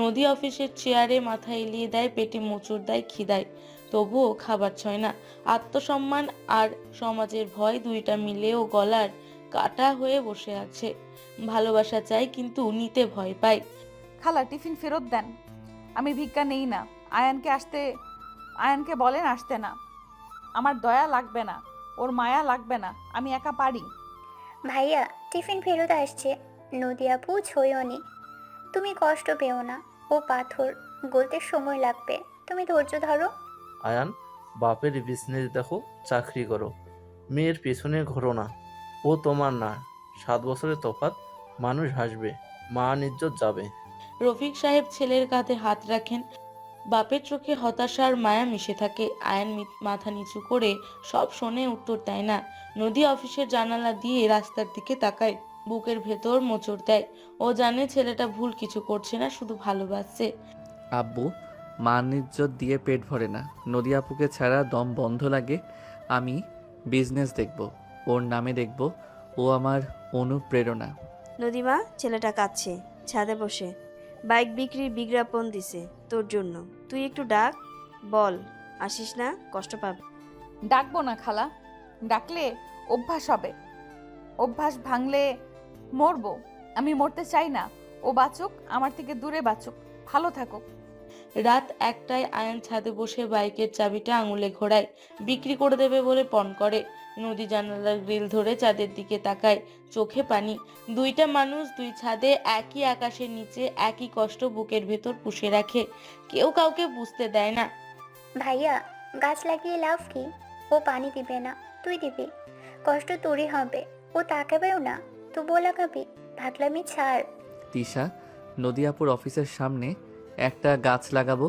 নদী অফিসের চেয়ারে মাথা এলিয়ে দেয়, পেটে মোচড় দেয় খিদায়, তবুও খাবার ছয় না। আত্মসম্মান আর সমাজের ভয় দুইটা মিলেও গলার কাটা হয়ে বসে আছে। ভালোবাসা চাই, কিন্তু নিতে ভয় পায়। খালা টিফিন ফেরত দেন, আমি ভিক্ষা নেই না। আয়ানকে বলেন আসতে না, আমার দয়া লাগবে না, ওর মায়া লাগবে না, আমি একা পারি। ভাইয়া, টিফিন ফেরত আসছে, নদী আপু ছয়নি, তুমি কষ্ট পেও না, ও পাথর, গলতে সময় লাগবে, তুমি ধৈর্য ধরো। আয়ান, বাপের বিজনেস দেখো, চাকরি করো, মেয়ের পেছনে ঘোরো না। ও তোমার না, 7 বছরের তফাৎ, মানুষ হাসবে, মান ইজ্জত যাবে। রফিক সাহেব ছেলের কাঁধে হাত রাখেন। বাপের চোখে হতাশার মায়া মিশে থাকে। আয়ান মাথা নিচু করে সব শোনে, উত্তর দেয় না। নদী অফিসের জানালা দিয়ে রাস্তার দিকে তাকায়, বুকের ভেতর মোচড় দেয়। ও জানে ছেলেটা ভুল কিছু করছে না, শুধু ভালোবাসছে। আব্বু, মান ইজ্জত দিয়ে পেট ভরে না। নদী আপুকে ছাড়া দম বন্ধ লাগে। আমি বিজনেস দেখব, ওর নামে দেখব, ও আমার অনুপ্রেরণা। নদীমা, ছেলেটা কাঁদছে, ছাদে বসে বাইক বিক্রির বিজ্ঞাপন দিছে তোর জন্য, তুই একটু ডাক, বল আসিস না, কষ্ট পাবে। ডাকবো না খালা, ডাকলে অভ্যাস হবে, অভ্যাস ভাঙলে মরবো। আমি মরতে চাই না, ও বাঁচুক, আমার থেকে দূরে বাঁচুক, ভালো থাকুক। রাত 1টায় আয়ান ছাদে বসে বাইকের চাবিটা আঙুলে ঘোরায়, বিক্রি করে দেবে বলে পণ করে। নদী জানালার গ্রিল ধরে চাঁদের দিকে তাকায়, চোখে পানি। দুইটা মানুষ, দুই ছাদে, একই আকাশের নিচে, একই কষ্ট বুকের ভেতর পুষে রাখে। কেউ কাউকে বুঝতে দেয় না। ভাইয়া, গাছ লাগিয়ে লাভ কি, ও পানি দিবে না, তুই দিবি, কষ্ট তোরই হবে, ও তাকাবেও না, তবুও লাগাবি, ভাগলামি ছাড়। তিশা, নদী আপুর অফিসের সামনে একটা গাছ লাগাবো,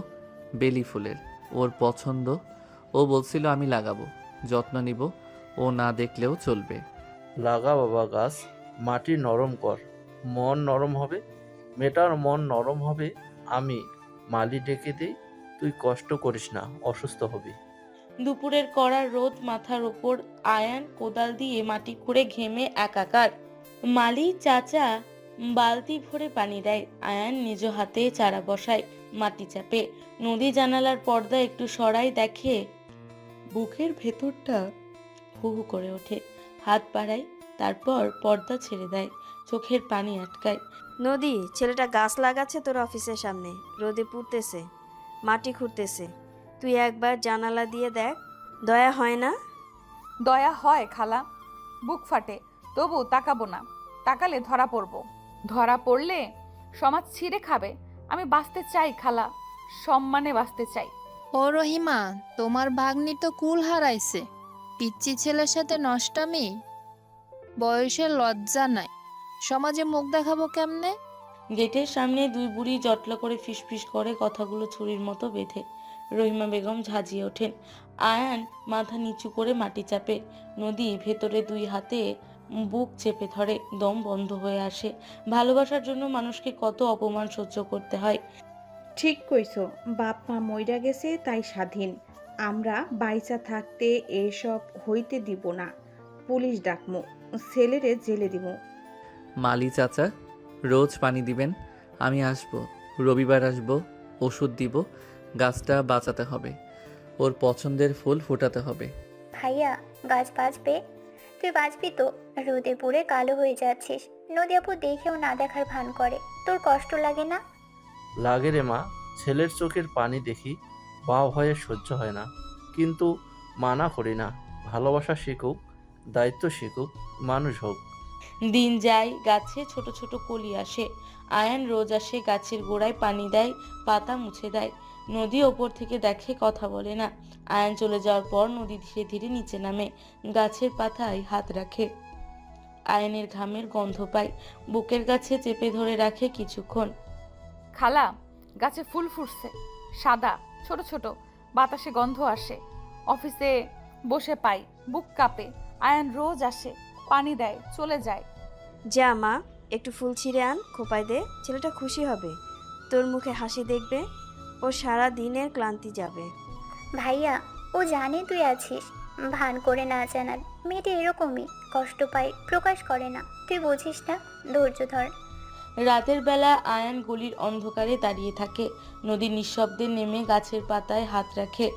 বেলি ফুলের, ওর পছন্দ। ও বলছিল আমি লাগাবো, যত্ন নিব, ও না দেখলেও চলবে। লাগা বাবা গাছ, মাটি নরম কর, মন নরম হবে, মেয়েটার মন নরম হবে। আমি মালি ডেকে দিই, তুই কষ্ট করিস না, অসুস্থ হবি। দুপুরের কড়া রোদ মাথার ওপর। আয়ান কোদাল দিয়ে মাটি খুঁড়ে ঘেমে একাকার। মালি চাচা বালতি ভরে পানি দেয়। আয়ান নিজ হাতে চারা বসায়, মাটি চাপে। নদী জানালার পর্দা একটু সরাই, দেখে বুকের ভেতরটা হু হু করে ওঠে। হাত বাড়ায়, তারপর পর্দা ছেড়ে দেয়, চোখের পানি আটকায়। নদী, ছেলেটা গাছ লাগাচ্ছে তোর অফিসের সামনে, রোদে পুড়তেছে, মাটি খুঁড়তেছে, তুই একবার জানালা দিয়ে দেখ, দয়া হয় না? দয়া হয় খালা, বুক ফাটে, তবু তাকাবো না, তাকালে ধরা পড়বো, ধরা পড়লে সমাজ ছিঁড়ে খাবে। আমি বাঁচতে চাই খালা, সম্মানে বাঁচতে চাই। ও রহিমা, তোমার ভাগ্নি তো কুল হারাইছে, পিচ্চি ছেলের সাথে নষ্টামি, বয়সের লজ্জা নাই, সমাজে মুখ দেখাবো কেমনে? গেটের সামনে দুই বুড়ি জটলা করে ফিসফিস করে কথাগুলো ছুরির মতো বেঁধে। রহিমা বেগম ঝাঁঝিয়ে ওঠেন। আয়ান মাথা নিচু করে মাটি চাপে। নদী ভেতরে দুই হাতে বুক চেপে ধরে, দম বন্ধ হয়ে আসে। ভালোবাসার জন্য মানুষকে কত অপমান সহ্য করতে হয়। ঠিক কইছো, বাপ মা মইরা গেছে তাই স্বাধীন। আমরা বাইচা থাকতে এসব হইতে দিব না। পুলিশ ডাকমু, ছেলেরে জেলে দিব। মালি চাচা, রোজ পানি দিবেন। আমি আসব, রবিবার আসব, ওষুধ দিব। গাছটা বাঁচাতে হবে, ওর পছন্দের ফুল ফোটাতে হবে। ভাইয়া, গাছ বাঁচবে? তুই বাঁচবি তো? রোদে পুড়ে কালো হয়ে যাচ্ছিস। নদী আপু দেখেও না দেখার ভান করে। তোর কষ্ট লাগে না? লাগে রে মা, ছেলের চোখের পানি দেখি, বা ভয়ে সহ্য হয় না। কিন্তু মানা করি না, ভালোবাসা শিখুক, দায়িত্ব শিখুক, মানুষ হোক। দিন যায়, গাছে ছোট ছোট কলি আসে। আয়ান রোজ আসে, গাছের গোড়ায় পানি দেয়, পাতা মুছে দেয়। নদী ওপর থেকে দেখে, কথা বলে না। আয়ান চলে যাওয়ার পর নদী ধীরে ধীরে নিচে নামে, গাছের পাতায় হাত রাখে। আয়ানের ঘামের গন্ধ পায়, বুকের কাছে চেপে ধরে রাখে কিছুক্ষণ। খালা, গাছে ফুল ফুটছে, সাদা, ছোট ছোট, বাতাসে গন্ধ আসে। অফিসে বসে পাই, বুক কাঁপে। আয়ান রোজ আসে, পানি দেয়, চলে যায়। যা মা, একটু ফুল ছিঁড়ে আন, খোপায় দে, ছেলেটা খুশি হবে। তোর মুখে হাসি দেখবে, ও সারা দিনের ক্লান্তি যাবে। ভাইয়া, ও জানে তুই আছিস, ভান করে না জানার। মেয়েটা এরকমই, কষ্ট পায়, প্রকাশ করে না। তুই বুঝিস না, ধৈর্য ধর। রাতের বেলা আয়ান গলির অন্ধকারে দাঁড়িয়ে থাকে। নদী নিঃশব্দে নেমে গাছের পাতায় হাত রাখে।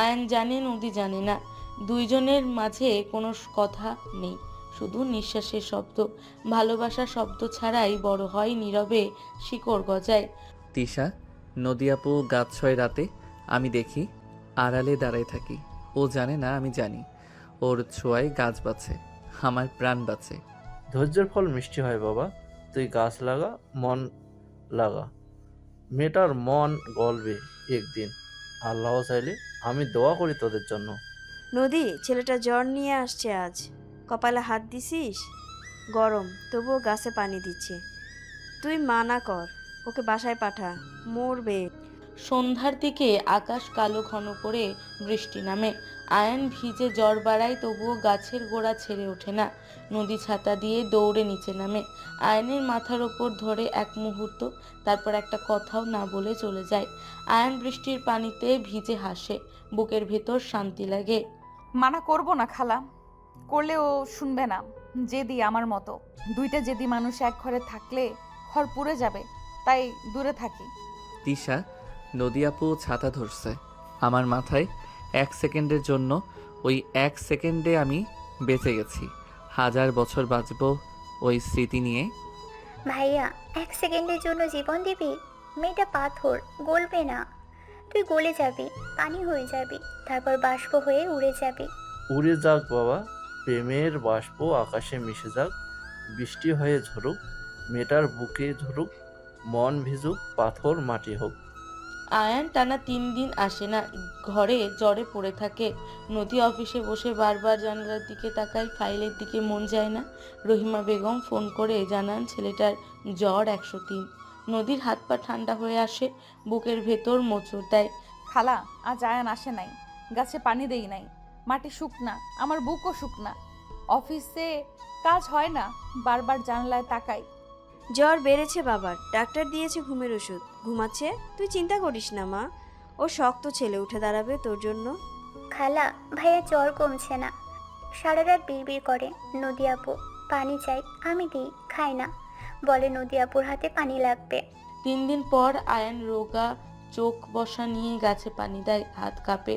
আয়ান জানে, নদী জানে না। দুইজনের মাঝে কোনো কথা নেই, শুধু নিঃশ্বাসের শব্দ। ভালোবাসার শব্দ ছাড়াই বড় হয়, নীরবে শিকড় গজায়। তিশা, নদী আপু গাছ ছয় রাতে আমি দেখি, আড়ালে দাঁড়ায় থাকি। ও জানে না আমি জানি, ওর ছোঁয়ায় গাছ বাঁচে, আমার প্রাণ বাঁচে। ধৈর্যের ফল মিষ্টি হয় বাবা, তুই গাছ লাগা, মন লাগা, মেয়েটার মন গলবে একদিন। আল্লাহ চাইলে আমি দোয়া করি তোদের জন্য। নদী, ছেলেটা জ্বর নিয়ে আসছে আজ। কপালে হাত দিছিস? গরম, তবুও গাছে পানি দিচ্ছে। তুই মানা কর, ওকে বাসায় পাঠা, মরবে। সন্ধ্যার দিকে আকাশ কালো ঘন করে বৃষ্টি নামে। আয়ান ভিজে জ্বর বাড়ায়, তবুও গাছের গোড়া ছেড়ে ওঠে না। নদী ছাতা দিয়ে দৌড়ে নিচে নামে, আয়ানের মাথার ওপর ধরে এক মুহূর্ত, তারপর একটা কথাও না বলে চলে যায়। আয়ান বৃষ্টির পানিতে ভিজে হাসে, বুকের ভেতর শান্তি লাগে। মানা করব না খালা, করলেও শুনবে না। জেদি আমার মতো। দুইটা জেদি মানুষ এক ঘরে থাকলে ঘর পুড়ে যাবে, তাই দূরে থাকি। তিশা, নদী আপু ছাতা ধরছে আমার মাথায়। 1 সেকেন্ডের জন্য, ওই 1 সেকেন্ডে আমি বেঁচে গেছি। 1000 বছর বাঁচবো ওই স্মৃতি নিয়ে। ভাইয়া, 1 সেকেন্ডের জন্য জীবন দিবি? মেয়েটা পাথর, গলবে না। তুই গলে যাবি, পানি হয়ে যাবি, তারপর বাষ্প হয়ে উড়ে যাবি। উড়ে যাক বাবা, প্রেমের বাষ্প আকাশে মিশে যাক, বৃষ্টি হয়ে ঝরুক, মেয়েটার বুকে ঝরুক, মন ভিজুক, পাথর মাটি হোক। আয়ান টানা 3 দিন আসে না, ঘরে জ্বরে পড়ে থাকে। নদী অফিসে বসে বারবার জানালার দিকে তাকায়, ফাইলের দিকে মন যায় না। রহিমা বেগম ফোন করে জানান ছেলেটার জ্বর 103। নদীর হাত পা ঠান্ডা হয়ে আসে, বুকের ভেতর মোচড় দেয়। খালা, আজ আয়ান আসে নাই, গাছে পানি দেই নাই, মাটি শুকনা, আমার বুকও শুকনা। অফিসে কাজ হয় না, বারবার জানলায় তাকাই। জ্বর বেড়েছে বাবার, ডাক্তার দিয়েছে ঘুমের ওষুধ, ঘুমাচ্ছে। তুই চিন্তা করিস না মা, ও শক্ত ছেলে, উঠে দাঁড়াবে তোর জন্য। খালা, ভাইয়া জ্বর কমছে না, সারা রাত বিড়বিড় করে। নদী আপু পানি চাই, আমি দিই, খাই না। বলে নদী আপুর হাতে পানি লাগবে। 3 দিন পর আয়ান রোগা চোখ বসা নিয়ে গাছে পানি দেয়, হাত কাঁপে।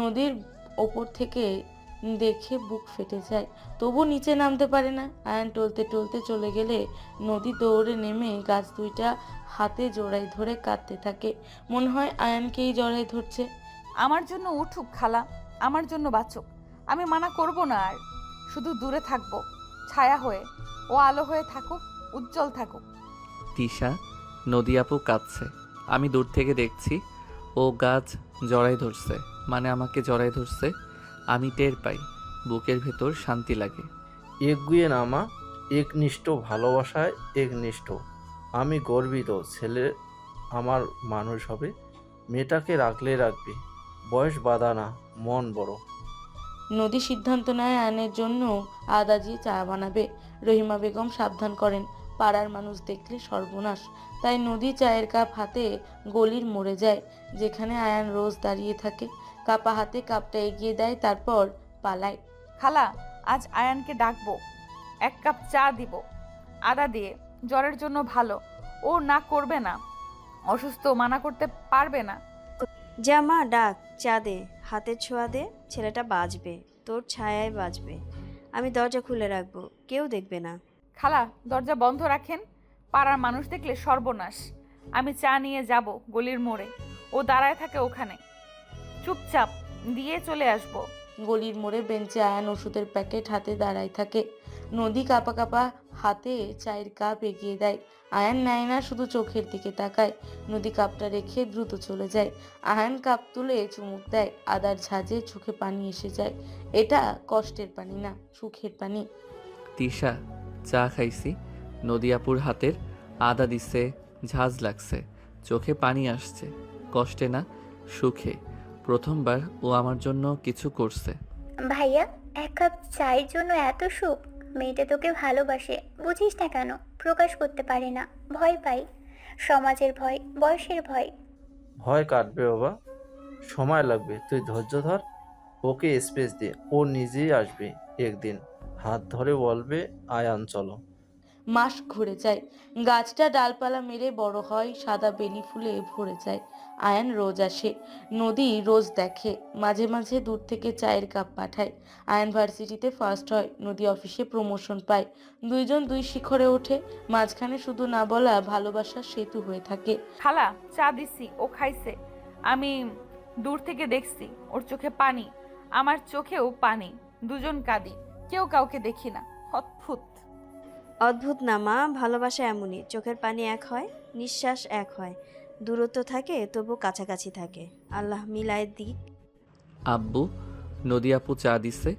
নদীর ওপর থেকে দেখে বুক ফেটে যায়, তবু নিচে নামতে পারে না। আয়ান টলতে টলতে চলে গেলে নদী দৌড়ে নেমে গাছ দুইটা হাতে জোড়ায় ধরে কাঁদতে থাকে। মনে হয় আয়ানকেই জড়ায় ধরছে। আমার জন্য উঠুক খালা, আমার জন্য বাঁচুক। আমি মানা করব না আর, শুধু দূরে থাকবো, ছায়া হয়ে। ও আলো হয়ে থাকুক, উজ্জ্বল থাকুক। তিশা, নদী আপু কাঁদছে, আমি দূর থেকে দেখছি। ও গাছ জড়াই ধরছে, মানে আমাকে জড়াই ধরছে। আমি টের পাই, বুকের ভেতর শান্তি লাগে। এগিয়ে নামা, একনিষ্ঠ ভালোবাসায় একনিষ্ঠ। আমি গর্বিত ছেলে আমার মানুষ হবে। মেয়েটাকে রাখলে রাখবি, বয়স বাধা না, মন বড়। নদী সিদ্ধান্ত নেয় আয়নের জন্য আদা দিয়ে চা বানাবে। রহিমা বেগম সাবধান করেন, পাড়ার মানুষ দেখলে সর্বনাশ। তাই নদী চায়ের কাপ হাতে গলির মোড়ে যায়, যেখানে আয়ান রোজ দাঁড়িয়ে থাকে। কাপা হাতে কাপটা এগিয়ে দেয়, তারপর পালায়। খালা, আজ আয়ানকে ডাকবো, 1 কাপ চা দিব আদা দিয়ে। জ্বরের জন্য ভালো। ও না করবে না, অসুস্থ, মানা করতে পারবে না। যা মা, ডাক, চা দে, হাতের ছোঁয়া দে, ছেলেটা বাঁচবে, তোর ছায়ায় বাঁচবে। আমি দরজা খুলে রাখবো, কেউ দেখবে না। খালা, দরজা বন্ধ রাখেন, পাড়ার মানুষ দেখলে সর্বনাশ। আমি চা নিয়ে যাব গলির মোড়ে, ও দাঁড়ায় থাকে ওখানে, চুপচাপ দিয়ে চলে আসবো। গলির মোড়ে বেঞ্চে আয়ান ওষুধের প্যাকেট হাতে দাঁড়ায় থাকে। নদী কাপা কাপা হাতে চায়ের কাপ এগিয়ে দেয়। আয়ান নেয় না, শুধু চোখের দিকে তাকায়। নদী কাপটা রেখে দ্রুত চলে যায়। আয়ান কাপ তুলে চুমুক দেয়, আদার ঝাঁজে চোখে পানি এসে যায়। এটা কষ্টের পানি না, সুখের পানি। তিশা, চা খাইছি, নদী আপুর হাতের, আদা দিছে, ঝাঁজ লাগছে, চোখে পানি আসছে। কষ্টে না, সুখে। প্রথমবার ও আমার জন্য কিছু করছে। ভাইয়া, 1 কাপ চায়ের জন্য এত সুখ? মেয়েটা তোকে ভালোবাসে, বুঝিস না কেন? প্রকাশ করতে পারে না, ভয় পাই। সমাজের ভয়, বয়সের ভয়। ভয় কাটবে বাবা, সময় লাগবে, তুই ধৈর্য ধর। ওকে স্পেস দে, ও নিজেই আসবে একদিন। হাত ধরে বলবে, আয়ান চলো। মাস ঘুরে যায়, গাছটা ডালপালা মেরে বড় হয়, সাদা বেলি ফুলে ভরে যায়। আয়ান রোজ আসে, নদী রোজ দেখে, মাঝে মাঝে দূর থেকে চায়ের কাপ পাঠায়। আয়ান ভার্সিটিতে ফার্স্ট হয়, নদী অফিসে প্রমোশন পায়। দুইজন দুই শিখরে ওঠে, মাঝখানে শুধু না বলা ভালোবাসার সেতু হয়ে থাকে। খালা, চা দিছি, ও খাইছে। আমি দূর থেকে দেখছি, ওর চোখে পানি, আমার চোখেও পানি। দুজন কাঁদি, কেউ কাউকে দেখি না। অদ্ভুত। অদ্ভুত না মা, ভালোবাসা এমনই, চোখের পানি এক হয়, নিঃশ্বাস এক হয়, দূরত্ব থাকে তবু কাছাকাছি থাকে। আল্লাহ মিলায় দিক। আব্বু, নদী আপু চা দিছে,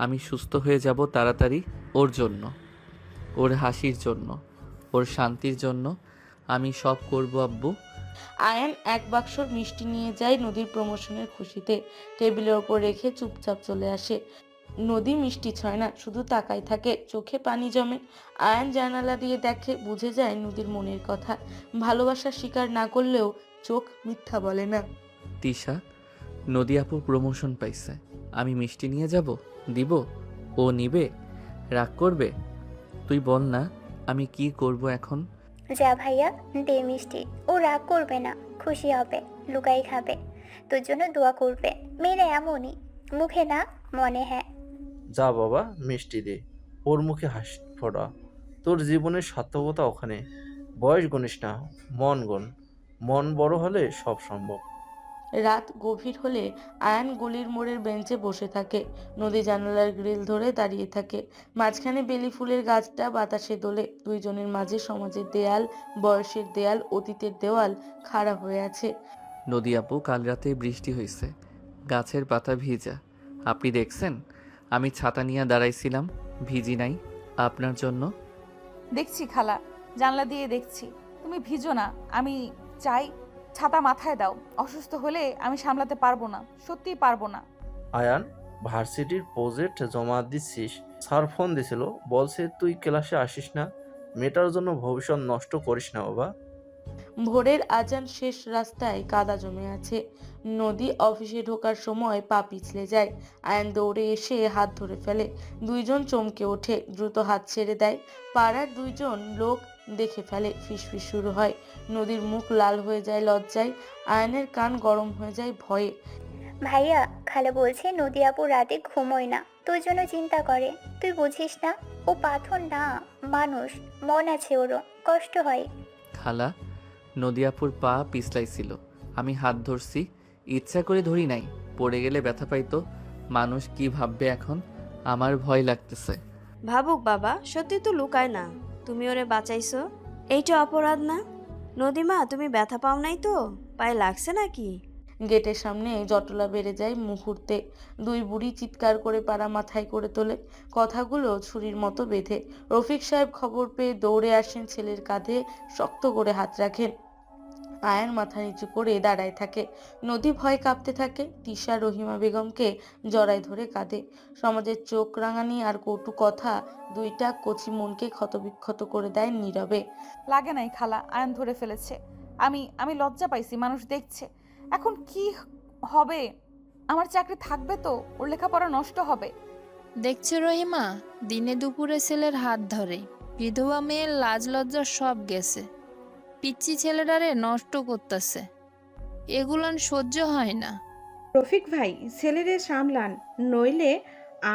আমি সুস্থ হয়ে যাব তাড়াতাড়ি। ওর জন্য, ওর হাসির জন্য, ওর শান্তির জন্য আমি সব করব আব্বু। আয়ান 1 বাক্স মিষ্টি নিয়ে যায় নদীর প্রমোশনের খুশিতে। টেবিলের ওপর রেখে চুপচাপ চলে আসে। নদী মিষ্টি ছয় না, শুধু তাকাই থাকে, চোখে পানি জমে। আয়ান জানালা দিয়ে দেখে, বুঝে যায় নদীর মনের কথা। ভালোবাসা স্বীকার না করলেও চোখ মিথ্যা বলে না। তিশা, নদী আপু প্রমোশন পাইছে, আমি মিষ্টি নিয়ে যাব, দিব? ও নিবে? রাগ করবে? তুই বল না, আমি কি করব এখন? যা ভাইয়া, দে মিষ্টি। ও রাগ করবে না, খুশি হবে, লুকাই খাবে, তোর জন্য দোয়া করবে। মেয়েরা এমনই, মুখে না মনে। হ্যাঁ, যা বাবা, মিষ্টি দে, ওর মুখে হাসি ফোটা। তোর জীবনের সার্থকতা ওখানে। বয়স গণিস না, মন গণ। মন বড় হলে সব সম্ভব। রাত গভীর হলে আয়ান গলির মোড়ের বেঞ্চে বসে থাকে। নদী জানালার গ্রিল ধরে দাঁড়িয়ে থাকে। মাঝখানে বেলি ফুলের গাছটা বাতাসে দোলে। দুইজনের মাঝে সমাজের দেয়াল, বয়সের দেয়াল, অতীতের দেওয়াল খাড়া হয়ে আছে। নদী আপু, কাল রাতে বৃষ্টি হয়েছে, গাছের পাতা ভিজা। আপনি দেখছেন? আমি ছাতা নিয়ে দাঁড়াইছিলাম, ভিজি নাই আপনার জন্য। দেখছি খালা, জানলা দিয়ে দেখছি। তুমি ভিজো না, আমি চাই ছাতা মাথায় দাও। অসুস্থ হলে আমি সামলাতে পারবো না, সত্যিই পারবো না। আয়ান, ভার্সিটির প্রজেক্ট জমা দিচ্ছিস? স্যার ফোন দিছিল, বলছে তুই ক্লাসে আসিস না। মেয়েটার জন্য ভবিষ্যৎ নষ্ট করিস না বাবা। ভোরের আজান শেষ, রাস্তায় কাদা জমে আছে। নদী অফিসে ঢোকার সময় পা পিছলে যায়। আয়ান দৌড়ে এসে হাত ধরে ফেলে। দুইজন চমকে ওঠে, দ্রুত হাত ছেড়ে দেয়। পাড়ার দুইজন লোক দেখে ফেলে, ফিসফিস শুরু হয়। নদীর মুখ লাল হয়ে যায় লজ্জায়, আয়ানের কান গরম হয়ে যায় ভয়ে। ভাইয়া, খালা বলছে নদী আপু রাতে ঘুমোয় না, তোর জন্য চিন্তা করে। তুই বুঝিস না, ও পাথর না, মানুষ, মন আছে ওরও, কষ্ট হয়। খালা, নদী আপুর পা পিছলাইছিল, আমি হাত ধরছি, ইচ্ছা করে ধরি নাই। পড়ে গেলে ব্যথা পাইতো। মানুষ কি ভাববে এখন? আমার ভয় লাগতেছে। ভাবুক বাবা, সত্যি তো লুকায় না, তুমি ওরে বাঁচাইছো, এইটা অপরাধ না? নদীমা, তুমি ব্যথা পাও নাই তো? পায়ে লাগছে নাকি? গেটের সামনে জটলা বেড়ে যায় মুহূর্তে। দুই বুড়ি চিৎকার করে পাড়া মাথায় করে তোলে, কথাগুলো ছুরির মতো বেঁধে। রফিক সাহেব খবর পেয়ে দৌড়ে আসেন, ছেলের কাঁধে শক্ত করে হাত রাখেন। আয়ান মাথা নিচু করে দাঁড়ায় থাকে। নদী ভয় কাঁপতে থাকে। তিশা রহিমা বেগমকে জড়ায় ধরে কাঁদে। সমাজের চোখ রাঙানি আর কটু কথা দুইটা কচি মনকে ক্ষতবিক্ষত করে দেয় নীরবে। লাগে নাই খালা, আয়ন ধরে ফেলেছে। আমি লজ্জা পাইছি, মানুষ দেখছে। এখন কি হবে? আমার চাকরি থাকবে তো? ওর লেখাপড়া নষ্ট হবে। দেখছো রহিমা, দিনে দুপুরে ছেলের হাত ধরে। বিধবা মেয়ের লাজ লজ্জা সব গেছে। পিচ্চি ছেলেটারে নষ্ট করতেছে। এগুলান সহ্য হয় না। রফিক ভাই, ছেলেরে সামলান, নইলে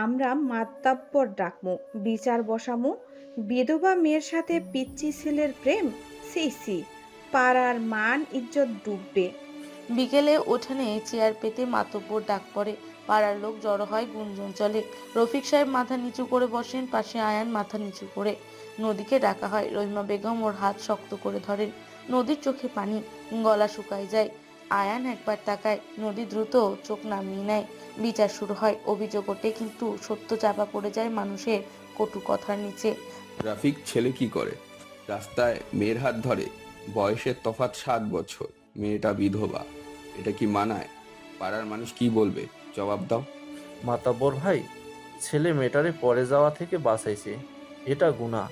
আমরা মাতব্বর ডাকমু, বিচার বসামু। বিধবা মেয়ের সাথে পিচ্চি ছেলের প্রেম, সি সি, পাড়ার মান ইজ্জত ডুববে। বিকেলে উঠানে চেয়ার পেতে মাতব্বর ডাক পড়ে। পাড়ার লোক জড়ো হয়, গুঞ্জন চলে। রফিক সাহেব মাথা নিচু করে বসেন, পাশে আয়ান মাথা নিচু করে। নদীকে ডাকা হয়। রহিমা বেগম ওর হাত শক্ত করে ধরেন। নদীর চোখে পানি, গলা শুকায় যায়। আয়ান একবার তাকায়, নদী দ্রুত চোখ নামিয়ে নেয়। বিচার শুরু হয়। অভিযোগ ওঠে, কিন্তু সত্য চাপা পড়ে যায় মানুষের কটু কথার নিচে। রাফিক ছেলে কি করে? রাস্তায় মেয়ের হাত ধরে। বয়সের তফাৎ 7 বছর। মেয়েটা বিধবা। এটা কি মানায়? পাড়ার মানুষ কি বলবে? জবাব দাও। মাতাব্বর ভাই, ছেলে মেয়েটারে পরে যাওয়া থেকে বাঁচাইছে, এটা গুনাহ।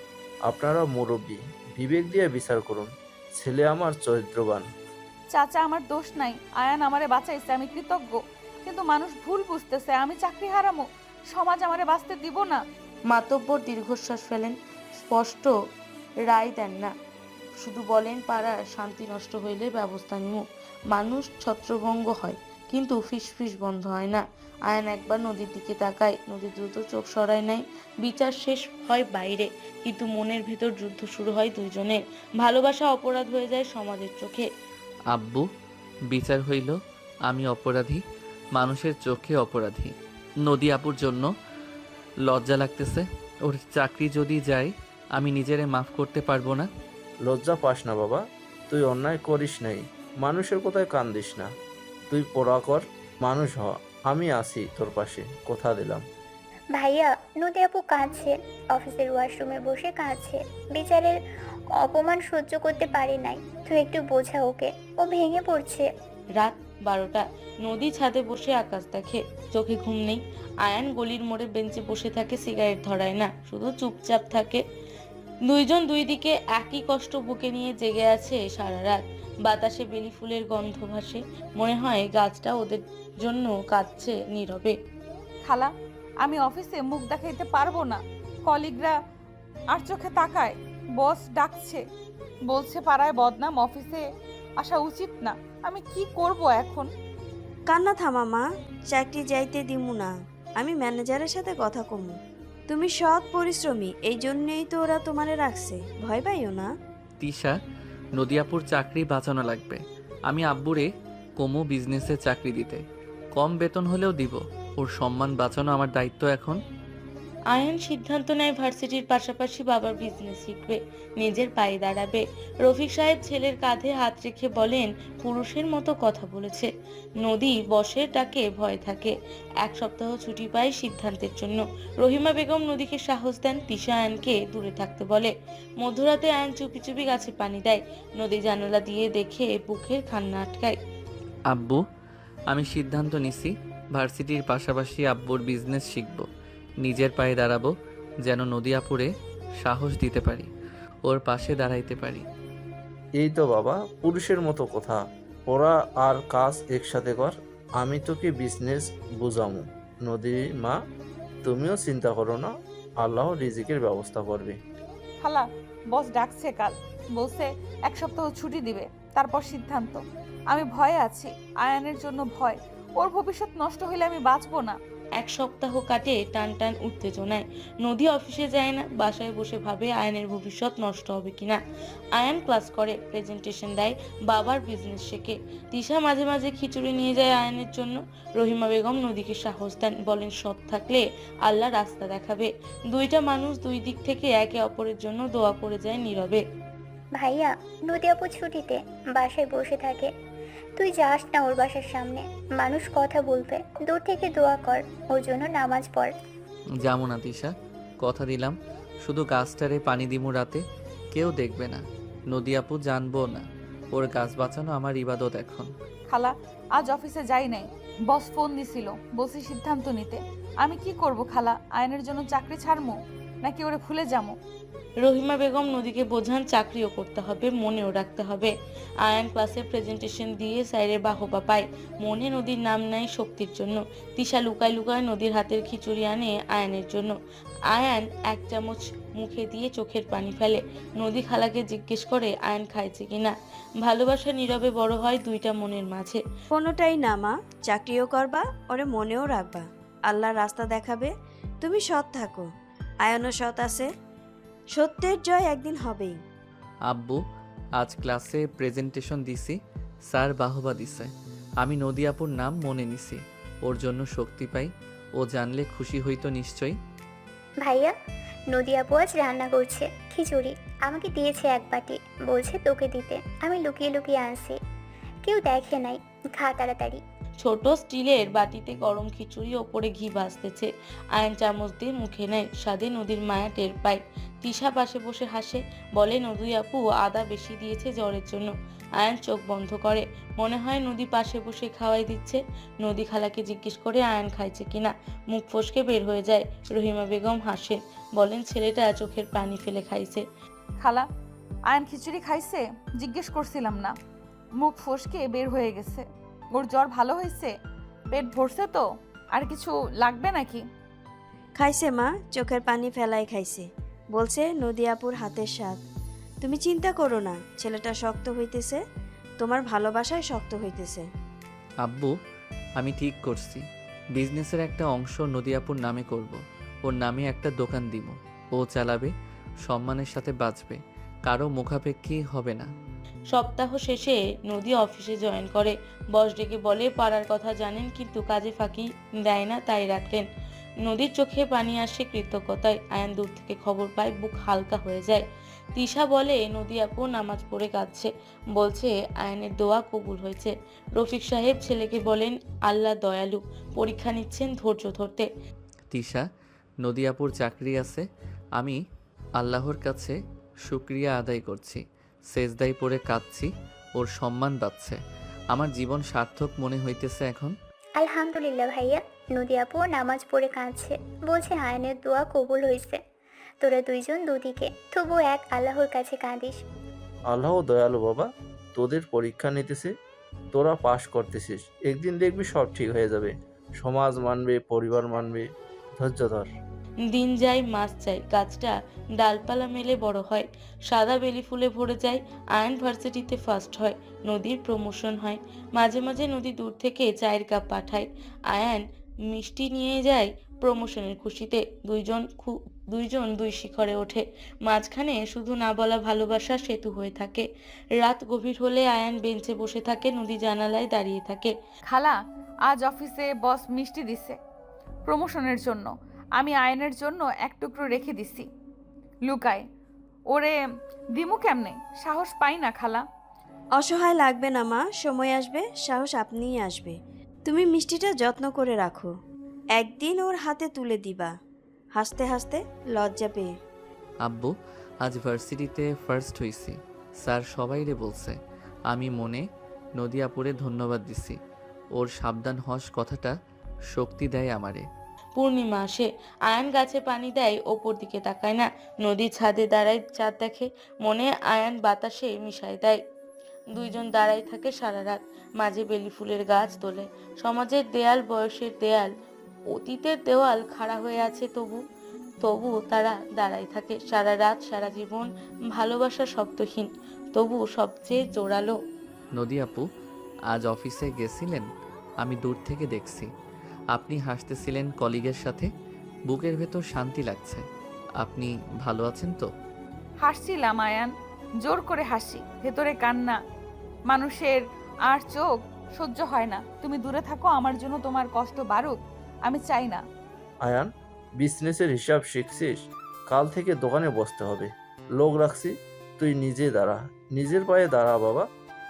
আপনারা মুরব্বী, বিবেক দিয়ে বিচার করুন। ছেলে আমার চরিত্রবান। চাচা, আমার দোষ নাই। আয়ান আমারে বাঁচাইছে, আমি কৃতজ্ঞ। কিন্তু মানুষ ভুল বুঝতেছে। আমি চাকরি হারামো, সমাজ আমারে বাঁচতে দিব না। মাতব্বর দীর্ঘশ্বাস ফেলেন। স্পষ্ট রায় দেন না, শুধু বলেন, পাড়ার শান্তি নষ্ট হইলে ব্যবস্থা নিব। মানুষ ছত্রভঙ্গ হয়, কিন্তু ফিসফিস বন্ধ হয় না। আয়ান একবার নদীর দিকে তাকায়। নদী দ্রুত চোখ সরায় নেয়। বিচার শেষ হয় বাইরে, কিন্তু মনের ভেতর যুদ্ধ শুরু হয় দুইজনের। ভালোবাসা অপরাধ হয়ে যায় সমাজের চোখে। আব্বু, বিচার হইল আমি অপরাধী, মানুষের চোখে অপরাধী। নদী আপুর জন্য লজ্জা লাগতেছে। ওর চাকরি যদি যায়, আমি নিজেরে মাফ করতে পারবো না। লজ্জা পাস না বাবা, তুই অন্যায় করিস নাই। মানুষের কোথায় কান দিস না। তুই পড়া কর, মানুষ হ। আমি আছি তোর পাশে, কথা দিলাম। ভাইয়া, নদী আপু কাঁদছে, অফিসের ওয়াশরুমে বসে কাঁদছে। বিচারের অপমান সহ্য করতে পারে নাই। তুই একটু বোঝা ওকে, ও ভেঙে পড়ছে। রাত 12টা। নদী ছাদে বসে আকাশ দেখে, চোখে ঘুম নেই। আয়ান গলির মোড়ে বেঞ্চে বসে থাকে, সিগারেট ধরায় না, শুধু চুপচাপ থাকে। দুইজন দুই দিকে একই কষ্ট বুকে নিয়ে জেগে আছে সারা রাত। বাতাসে বেলি ফুলের গন্ধ ভাসে, মনে হয় গাছটা ওদের জন্য কাঁদছে নীরবে। খালা, আমি অফিসে মুখ দেখাইতে পারবো না। কলিগরা আর চোখে তাকায়। বস ডাকছে, বলছে পাড়ায় বদনাম, অফিসে আসা উচিত না। আমি কি করব এখন? কান্না থামা মা, চাকরি যাইতে দিমু না। আমি ম্যানেজারের সাথে কথা কমু। তুমি সৎ পরিশ্রমী, এই জন্যেই তো ওরা তোমারে রাখছে। ভয় পাইও না। তিশা, নদী আপুর চাকরি বাঁচানো লাগবে। আমি আব্বুরে কমো বিজনেসে চাকরি দিতে। কম বেতন হলেও দিব। ওর সম্মান বাঁচানো আমার দায়িত্ব এখন। আয়ান সিদ্ধান্ত নেয় ভার্সিটির পাশাপাশি বাবার বিজনেস শিখবে, নিজের পায়ে দাঁড়াবে। রফিক সাহেব ছেলের কাঁধে হাত রেখে বলেন, পুরুষের মতো কথা বলেছে। নদী বসের ডাকে ভয় থাকে। 1 সপ্তাহ ছুটি পায় সিদ্ধান্তের জন্য। রহিমা বেগম নদীকে সাহস দেন, তিশা আয়নকে দূরে থাকতে বলে। মধ্যরাতে আয়ন চুপি চুপি গাছে পানি দেয়। নদী জানালা দিয়ে দেখে বুকের কান্না আটকায়। আব্বু, আমি সিদ্ধান্ত নিছি, ভার্সিটির পাশাপাশি আব্বুর বিজনেস শিখব। নিজের পায়ে দাঁড়াবো, যেন নদী আপুরে সাহস দিতে পারি, ওর পাশে দাঁড়াইতে পারি। এই তো বাবা, পুরুষের মতো কথা। পড়া আর কাজ একসাথে কর। আমি তোকে বিজনেস বুঝামু। নদী মা, তুমিও চিন্তা করো না, আল্লাহ রিজিকের ব্যবস্থা করবে। খালা, বস ডাকছে কাল, বলছে 1 সপ্তাহ ছুটি দিবে, তারপর সিদ্ধান্ত। আমি ভয়ে আছি, আয়ানের জন্য ভয়। ওর ভবিষ্যৎ নষ্ট হইলে আমি বাঁচবো না। 1 সপ্তাহ কাটে টান টান উত্তেজনায়। নদী অফিসে যায় না, বাসায় বসে ভাবে আয়নের ভবিষ্যৎ নষ্ট হবে কিনা। আয়ান ক্লাস করে, প্রেজেন্টেশন দেয়, বাবার বিজনেস শেখে। তিশা মাঝে মাঝে খিচুড়ি নিয়ে যায় আয়নের জন্য। রহিমা বেগম নদীকে সাহস দেন, বলেন সৎ থাকলে আল্লাহ রাস্তা দেখাবে। দুইটা মানুষ দুই দিক থেকে একে অপরের জন্য দোয়া করে যায় নীরবে। ভাইয়া, নদী আপু ছুটিতে বাসায় বসে থাকে। তুই যাস না ওর বাসার সামনে, মানুষ কথা বলবে। দূর থেকে দোয়া কর, ওর জন্য নামাজ পড়। যেমন না তিশা, কথা দিলাম শুধু গাছটারে পানি দিমু রাতে, কেউ দেখবে না, নদী আপু জানবো না। ওর গাছ বাঁচানো আমার ইবাদত এখন। খালা, আজ অফিসে যাই নাই। বস ফোন দিছিল, বলছি সিদ্ধান্ত নিতে। আমি কি করব খালা? আয়নের জন্য চাকরি ছাড়মু নাকি ওরে ভুলে যাবো? রহিমা বেগম নদীকে বোঝান চাকরিও করতে হবে, মনেও রাখতে হবে। আয়ান ক্লাসে প্রেজেন্টেশন দিয়ে স্যারের বাহবা পায়। মনে নদীর নাম নাই শক্তির জন্য। তিশা লুকায় লুকায় নদীর হাতের খিচুড়ি আনে আয়ানের জন্য। আয়ান এক চামচ মুখে দিয়ে চোখের পানি ফেলে। নদী খালাকে জিজ্ঞেস করে আয়ান খাইছে কিনা। ভালোবাসা নীরবে বড় হয় দুইটা মনের মাঝে। কোনোটাই না মা, চাকরিও করবা, ওরে মনেও রাখবা, আল্লাহর রাস্তা দেখাবে। তুমি সৎ থাকো, আয়নও সৎ আছে, সত্যের জয় একদিন হবেই। আব্বু, আজ ক্লাসে প্রেজেন্টেশন দিছি, স্যার বাহবা দিছে। আমি নদী আপুর নাম মনে নিছি, ওর জন্য শক্তি পাই। ও জানলে খুশি হইতো নিশ্চয়ই। ভাইয়া, নদী আপু আজ রান্না করছে খিচুড়ি, আমাকে দিয়েছে এক বাটি, বলছে তোকে দিতে। আমি লুকিয়ে লুকিয়ে আনছি, কেউ দেখে নাই। খা তাড়াতাড়ি। ছোট স্টিলের বাটিতে গরম খিচুড়ি, ওপরে ঘি ভাসতেছে। আয়ন চামচ দিয়ে মুখে নেয়, স্বাদে নদীর মায়া টের পায়। তিশা পাশে বসে হাসে, বলে নদী আপু আদা বেশি দিয়েছে জ্বরের জন্য। আয়ন চোখ বন্ধ করে, মনে হয় নদী পাশে বসে খাওয়াই দিচ্ছে। নদী খালাকে জিজ্ঞেস করে আয়ন খাইছে কিনা। মুখ ফসকে বের হয়ে যায়। রহিমা বেগম হাসেন, বলেন ছেলেটা চোখের পানি ফেলে খাইছে। খালা, আয়ন খিচুড়ি খাইছে? জিজ্ঞেস করছিলাম না, মুখ ফসকে বের হয়ে গেছে। ওর জ্বর ভালো হয়েছে? পেট ভরছে তো? আর কিছু লাগবে নাকি? খাইছে মা, চোখের পানি ফেলাই খাইছে, বলছে নদী আপুর হাতের স্বাদ। তুমি চিন্তা করো না, ছেলেটা শক্ত হইতেছে, তোমার ভালোবাসায় শক্ত হইতেছে। আব্বু, আমি ঠিক করছি, বিজনেসের একটা অংশ নদী আপুর নামে করব। ওর নামে একটা দোকান দিব, ও চালাবে, সম্মানের সাথে বাঁচবে, কারো মুখাপেক্ষী হবে না। সপ্তাহ শেষে নদী অফিসে জয়েন করে। বস ডেকে বলে পাড়ার কথা জানেন কিন্তু কাজে ফাঁকি দেয় না, তাই রাখলেন। নদীর চোখে পানি আসে কৃতজ্ঞতায়। আয়ান দূর থেকে খবর পায়, বুক হালকা হয়ে যায়। তিশা বলে নদী আপু নামাজ পড়ে কাঁদছে, বলছে আয়ানের দোয়া কবুল হয়েছে। রফিক সাহেব ছেলেকে বলেন আল্লাহ দয়ালু, পরীক্ষা নিচ্ছেন ধৈর্য ধরতে। তিশা, নদী আপুর চাকরি আছে, আমি আল্লাহর কাছে শুক্রিয়া আদায় করছি। সেজদাই পড়ে কাঁদছি, ওর সম্মান বাড়ছে। আমার জীবন সার্থক মনে হইতেছে এখন। আলহামদুলিল্লাহ ভাইয়া, নদী আপু নামাজ পড়ে কাঁদছে, বলছে আয়নের দোয়া কবুল হয়েছে। তোরা দুইজন দুদিকে, তবু এক আল্লাহর কাছে কাঁদিস। আল্লাহ দয়ালু বাবা, তোদের পরীক্ষা নিতেছে, তোরা পাশ করতেছিস, একদিন দেখবি সব ঠিক হয়ে যাবে, সমাজ মানবে, পরিবার মানবে, ধৈর্য ধর। দিন যায় মাস যায়, গাছটা ডালপালা মেলে বড় হয়, সাদা বেলি ফুলে ভরে যায়। আয়ন ভার্সিটিতে ফার্স্ট হয়, নদীর প্রমোশন হয়। মাঝে মাঝে নদী দূর থেকে চায়ের কাপ পাঠায়, আয়ান মিষ্টি নিয়ে যায় প্রমোশনের খুশিতে। দুইজন দুই শিখরে ওঠে, মাঝখানে শুধু না বলা ভালোবাসা সেতু হয়ে থাকে। রাত গভীর হলে আয়ান বেঞ্চে বসে থাকে, নদী জানালায় দাঁড়িয়ে থাকে। খালা, আজ অফিসে বস মিষ্টি দিছে প্রমোশনের জন্য। আমি আয়নের জন্য এক টুকরো রেখে দিছি লুকায়। ওরে দিমু কেমনে, সাহস পাই না খালা। অসহায় লাগবে না মা, সময় আসবে, সাহস আপনিই আসবে। তুমি মিষ্টিটা যত্ন করে রাখো, একদিন ওর হাতে তুলে দিবা, হাসতে হাসতে লজ্জা পেয়ে। আব্বু, আজ ভার্সিটিতে ফার্স্ট হইছি, স্যার সবাইরে বলছে। আমি মনে নদী আপুরে ধন্যবাদ দিছি। ওর সাবধান হস কথাটা শক্তি দেয় আমারে। পূর্ণিমা আসে, আয়ান গাছে পানি দেয়, ওপর দিকে তাকায় না। নদী ছাদে দাঁড়ায়, চাঁদ দেখে, মনে আয়ান বাতাসে মিশায় দেয়। দুইজন দাঁড়াই থাকে সারা রাত, মাঝে বেলি ফুলের গাছ তোলে। সমাজের দেয়াল, বয়সের দেয়াল, অতীতের দেওয়াল খাড়া হয়ে আছে, তবু তারা দাঁড়াই থাকে সারা রাত, সারা জীবন। ভালোবাসা শব্দহীন, তবু সবচেয়ে জোরালো। নদী আপু, আজ অফিসে গেছিলেন? আমি দূর থেকে দেখছি, আপনি হাসতেছিলেন কলিগের সাথে, বুকের ভেতর শান্তি লাগছে। আপনি ভালো আছেন তো? হাসছিলাম আয়ান, জোর করে হাসি, ভেতরে কান্না। মানুষের আর চোখ সহ্য হয় না। তুমি দূরে থাকো, আমার জন্য তোমার কষ্ট বাড়ুক আমি চাই না। আয়ান, বিজনেসের হিসাব শিখছিস? কাল থেকে দোকানে বসতে হবে, লোক রাখছি, তুই নিজে দাঁড়া, নিজের পায়ে দাঁড়া বাবা।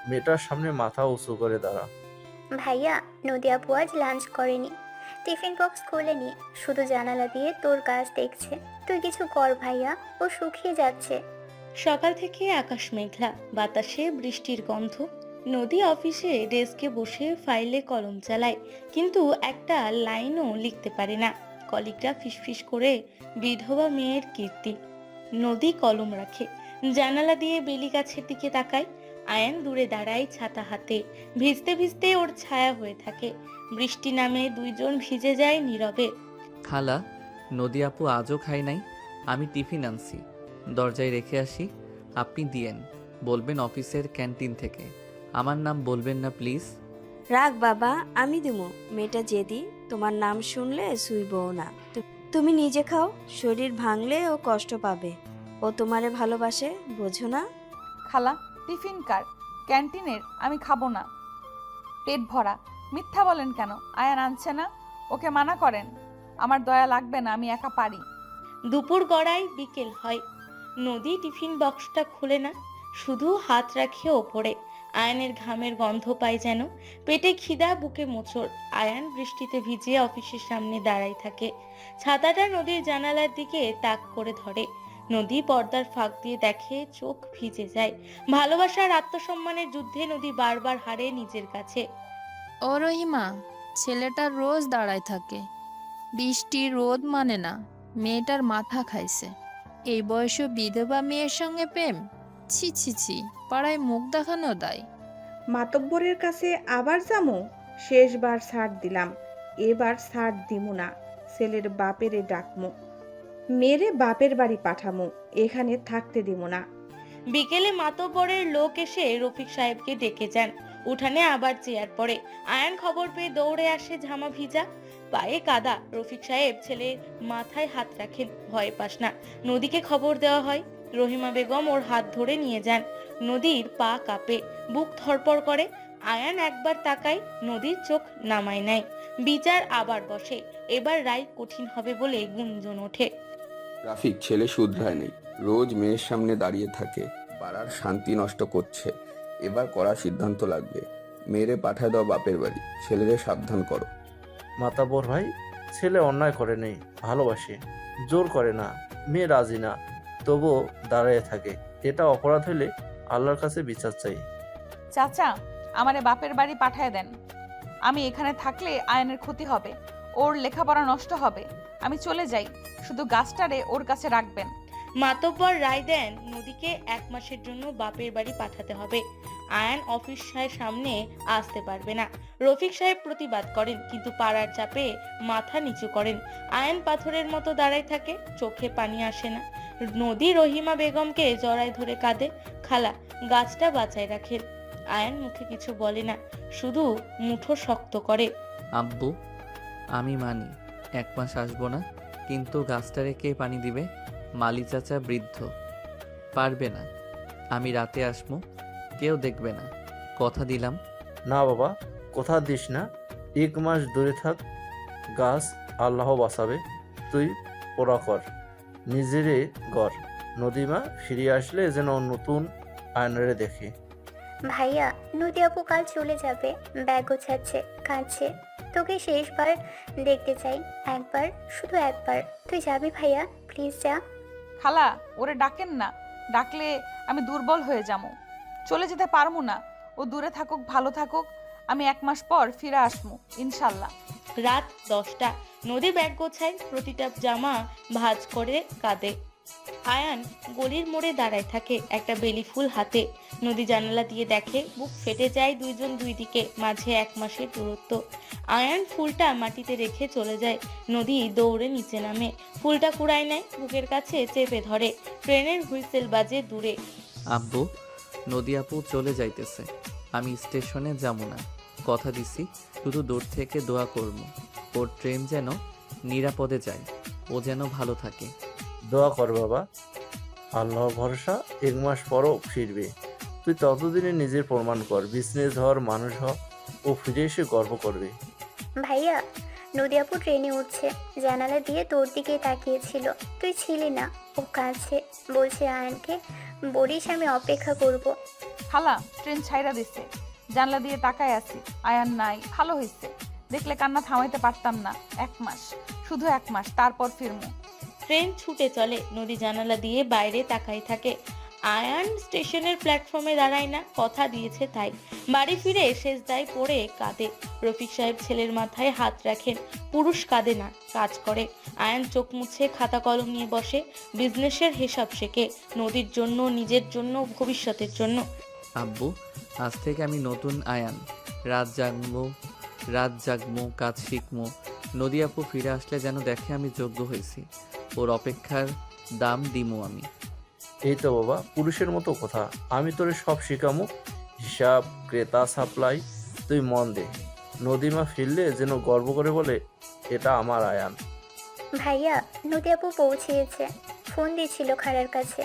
মেয়েটার সামনে মাথা উঁচু করে দাঁড়া। ভাইয়া, নদী আপু আজ লাঞ্চ করেনি, টিফিন বক্স খোলেনি, শুধু জানালা দিয়ে তোর কাজ দেখছে। তুই কিছু কর ভাইয়া, ও শুকিয়ে যাচ্ছে। সকাল থেকে আকাশ মেঘলা, বাতাসে বৃষ্টির গন্ধ। নদী অফিসে ডেস্কে বসে ফাইলে কলম চালায়, কিন্তু একটা লাইনও লিখতে পারে না। কলিগরা ফিসফিস করে বিধবা মেয়ের কীর্তি। নদী কলম রাখে, জানালা দিয়ে বেলি গাছের দিকে তাকায়। আয়ান দূরে দাঁড়ায় ছাতা হাতে, ভিজতে ভিজতে ওর ছায়া হয়ে থাকে। বৃষ্টি নামে দুইজন ভিজে যায় নীরবে। খালা, নদী আপু আজও খাই নাই। আমি টিফিন আনছি, দরজায় রেখে আসি, আপনি দিয়েন। বলবেন অফিসের ক্যান্টিন থেকে। আমার নাম বলবেন না প্লিজ। রাখ বাবা, আমি দিমু। মেয়েটা জেদি, তোমার নাম শুনলে শুইবও না। তুমি নিজে খাও, শরীর ভাঙলে ও কষ্ট পাবে। ও তোমারে ভালোবাসে, বোঝো না? খালা, টিফিন কার? ক্যান্টিনের? আমি খাবো না, পেট ভরা। মিথ্যা বলেন কেন? আয়ান আনছে না, ওকে মানা করেন। আমার দয়া লাগবে না, আমি একা পারি। দুপুর গড়ায় বিকেল হয়। নদী টিফিন বক্সটা খুলে না, শুধু হাত রাখে ওপরে। আয়ানের ঘামের গন্ধ পায় যেন, পেটে খিদা, বুকে মোচড়। আয়ান বৃষ্টিতে ভিজে অফিসের সামনে দাঁড়ায় থাকে। ছাতাটা নদীর জানালার দিকে তাক করে ধরে। নদী পর্দার ফাঁক দিয়ে দেখে, চোখ ভিজে যায়। ভালোবাসার আত্মসম্মানের যুদ্ধে নদী বারবার হারে নিজের কাছে। ও রহিমা, ছেলেটা রোজ দাঁড়ায় থাকে, বৃষ্টি রোদ মানে না। মেয়েটার মাথা খাইছে। এই বয়সে বিধবা মেয়ের সঙ্গে প্রেম? ছি ছি ছি, পাড়ায় মুখ দেখানো দায়। মাতব্বরের কাছে আবার যামু? শেষবার ছাড় দিলাম, এবার ছাড় দিমু না। ছেলের বাপেরে ডাকমু, মেরে বাপের বাড়ি পাঠামু, এখানে থাকতে দিমু না। বিকেলে মাতব্বরের লোক এসে রফিক সাহেবকে ডেকে যান। উঠানে আবার চেয়ার পড়ে। আয়ান খবর পেয়ে দৌড়ে আসে, জামা ভিজা, পায়ে কাদা। রফিক সাহেব ছেলের মাথায় হাত রাখেন, ভয় পাস না। নদীকে খবর দেওয়া হয়। রহিমা বেগম ওর হাত ধরে নিয়ে যান। নদীর পা কাঁপে, বুক ধড়পড় করে। আয়ান একবার তাকায়, নদীর চোখ নামায় নেয়। বিচার আবার বসে। এবার রায় কঠিন হবে বলে গুঞ্জন ওঠে। রাফিক ছেলে শুধরায় নেই, রোজ মেয়ের সামনে দাঁড়িয়ে থাকে, পাড়ার শান্তি নষ্ট করছে। এবার করা সিদ্ধান্ত লাগবে। মেয়েরে পাঠায় দাও বাপের বাড়ি, ছেলেরে সাবধান করো। মাতাবর ভাই, ছেলে অন্যায় করে নেই, ভালোবাসে, জোর করে না। মেয়ে রাজি না, তবুও দাঁড়িয়ে থাকে। এটা অপরাধ হলে আল্লাহর কাছে বিচার চাই। চাচা, আমারে বাপের বাড়ি পাঠায় দেন। আমি এখানে থাকলে আয়নের ক্ষতি হবে, ওর লেখাপড়া নষ্ট হবে। আমি চলে যাই, শুধু গাছটারে ওর কাছে রাখবেন। মাতব্বর রায় দেন নদীকে 1 মাসের জন্য বাপের বাড়ি পাঠাতে হবে। আয়ান অফিসের সামনে আসতে পারবে না। রফিক সাহেব প্রতিবাদ করেন, কিন্তু পাড়ার চাপে মাথা নিচু করেন। আয়ান পাথরের মতো দাঁড়ায় থাকে, চোখে পানি আসে না। নদী রহিমা বেগমকে জড়ায় ধরে কাঁদে। খালা, গাছটা বাঁচায় রাখেন। আয়ান মুখে কিছু বলে না, শুধু মুঠো শক্ত করে। আব্বু, আমি মানি 1 মাস আসবো না, কিন্তু গাছটারে কে পানি দিবে? মালি চাচা বৃদ্ধ, পারবে না। আমি রাতে আসবো, কেউ দেখবে না, কথা দিলাম। না বাবা, কথা দিস না। 1 মাস দূরে থাক, গাছ আল্লাহ বাঁচাবে। তুই পোড়া কর, নিজেরে গর। নদীমা ফিরে আসলে যেন নতুন আয়নারে দেখে। ভাইয়া, নদী আপু কাল চলে যাবে, ব্যাগ গোছাচ্ছে, কাঁদছে। তোকে শেষবার দেখতে চাই, একবার, শুধু একবার। তুই যাবি ভাইয়া, প্লিজ যা। খালা, ওরে ডাকেন না, ডাকলে আমি দুর্বল হয়ে যাবো, চলে যেতে পারবো না। ও দূরে থাকুক, ভালো থাকুক, আমি 1 মাস পর ফিরে আসবো ইনশাল্লাহ। রাত 10টা। নদী ব্যাগ গোছায়, প্রতিটা জামা ভাঁজ করে কাঁদে। আয়ান গলির মোড়ে দাঁড়ায় থাকে, একটা বেলি ফুল হাতে। নদী জানালা দিয়ে দেখে, বুক ফেটে যায়। দুইজন দুই দিকে, মাঝে 1 মাসের দূরত্ব। আয়ান ফুলটা মাটিতে রেখে চলে যায়। নদী দৌড়ে নিচে নামে, ফুলটা কুড়ায় নেয়, বুকের কাছে চেপে ধরে। ট্রেনের হুইসেল বাজে দূরে। আব্বু, নদী আপু চলে যাইতেছে, আমি স্টেশনে যাবো না, কথা দিছি। শুধু দূর থেকে দোয়া করব, ওর ট্রেন যেন নিরাপদে যায়, ও যেন ভালো থাকে। দোয়া কর বাবা, আল্লাহ ভরসা। 1 মাস পরও ফিরবে। তুই ততদিনে নিজের প্রমাণ কর, বিজনেস হওয়ার মানুষ হ। ও ফিরে এসে গর্ব করবে। ভাইয়া, নদী আপু ট্রেনে উঠছে, জানালা দিয়ে তোর দিকে তাকিয়েছিল, তুই ছিলি না। ও কাছে বলছে আয়নকে বলিস আমি অপেক্ষা করব। খালা ট্রেন ছাইরা দিছে, জানলা দিয়ে তাকায় আছি, আয়ান নাই। ভালো হইছে, দেখলে কান্না থামাইতে পারতাম না। 1 মাস, শুধু 1 মাস, তারপর ফিরমু। ট্রেন ছুটে চলে, নদী জানালা দিয়ে বাইরে তাকাই থাকে। আয়ান স্টেশনের প্ল্যাটফর্মে দাঁড়ায় না, কথা দিয়েছে তাই। বাড়ি ফিরে সেজদায় পড়ে কাঁদে। রফিক সাহেব ছেলের মাথায় হাত রাখেন। পুরুষ কাঁদে না, কাজ করে। আয়ান চোখ মুছে খাতা কলম নিয়ে বসে, বিজনেসের হিসাব শেখে, নদীর জন্য, নিজের জন্য, ভবিষ্যতের জন্য। আব্বু, আজ থেকে আমি নতুন আয়ান। রাত জাগমো, কাজ শিখমো। নদী আপু ফিরে আসলে যেন দেখে আমি যোগ্য হয়েছি। ওর অপেক্ষার দাম দিমু আমি। এই তো বাবা, পুরুষের মতো কথা। আমি তোরে সব শিখামু, হিসাব, ক্রেতা, সাপ্লাই। তুই মন দে। নদীমা ফিরলে যেন গর্ব করে বলে, এটা আমার আয়ান। ভাইয়া, নদী আপু পৌঁছিয়েছে। ফোন দিয়েছিল খালার কাছে,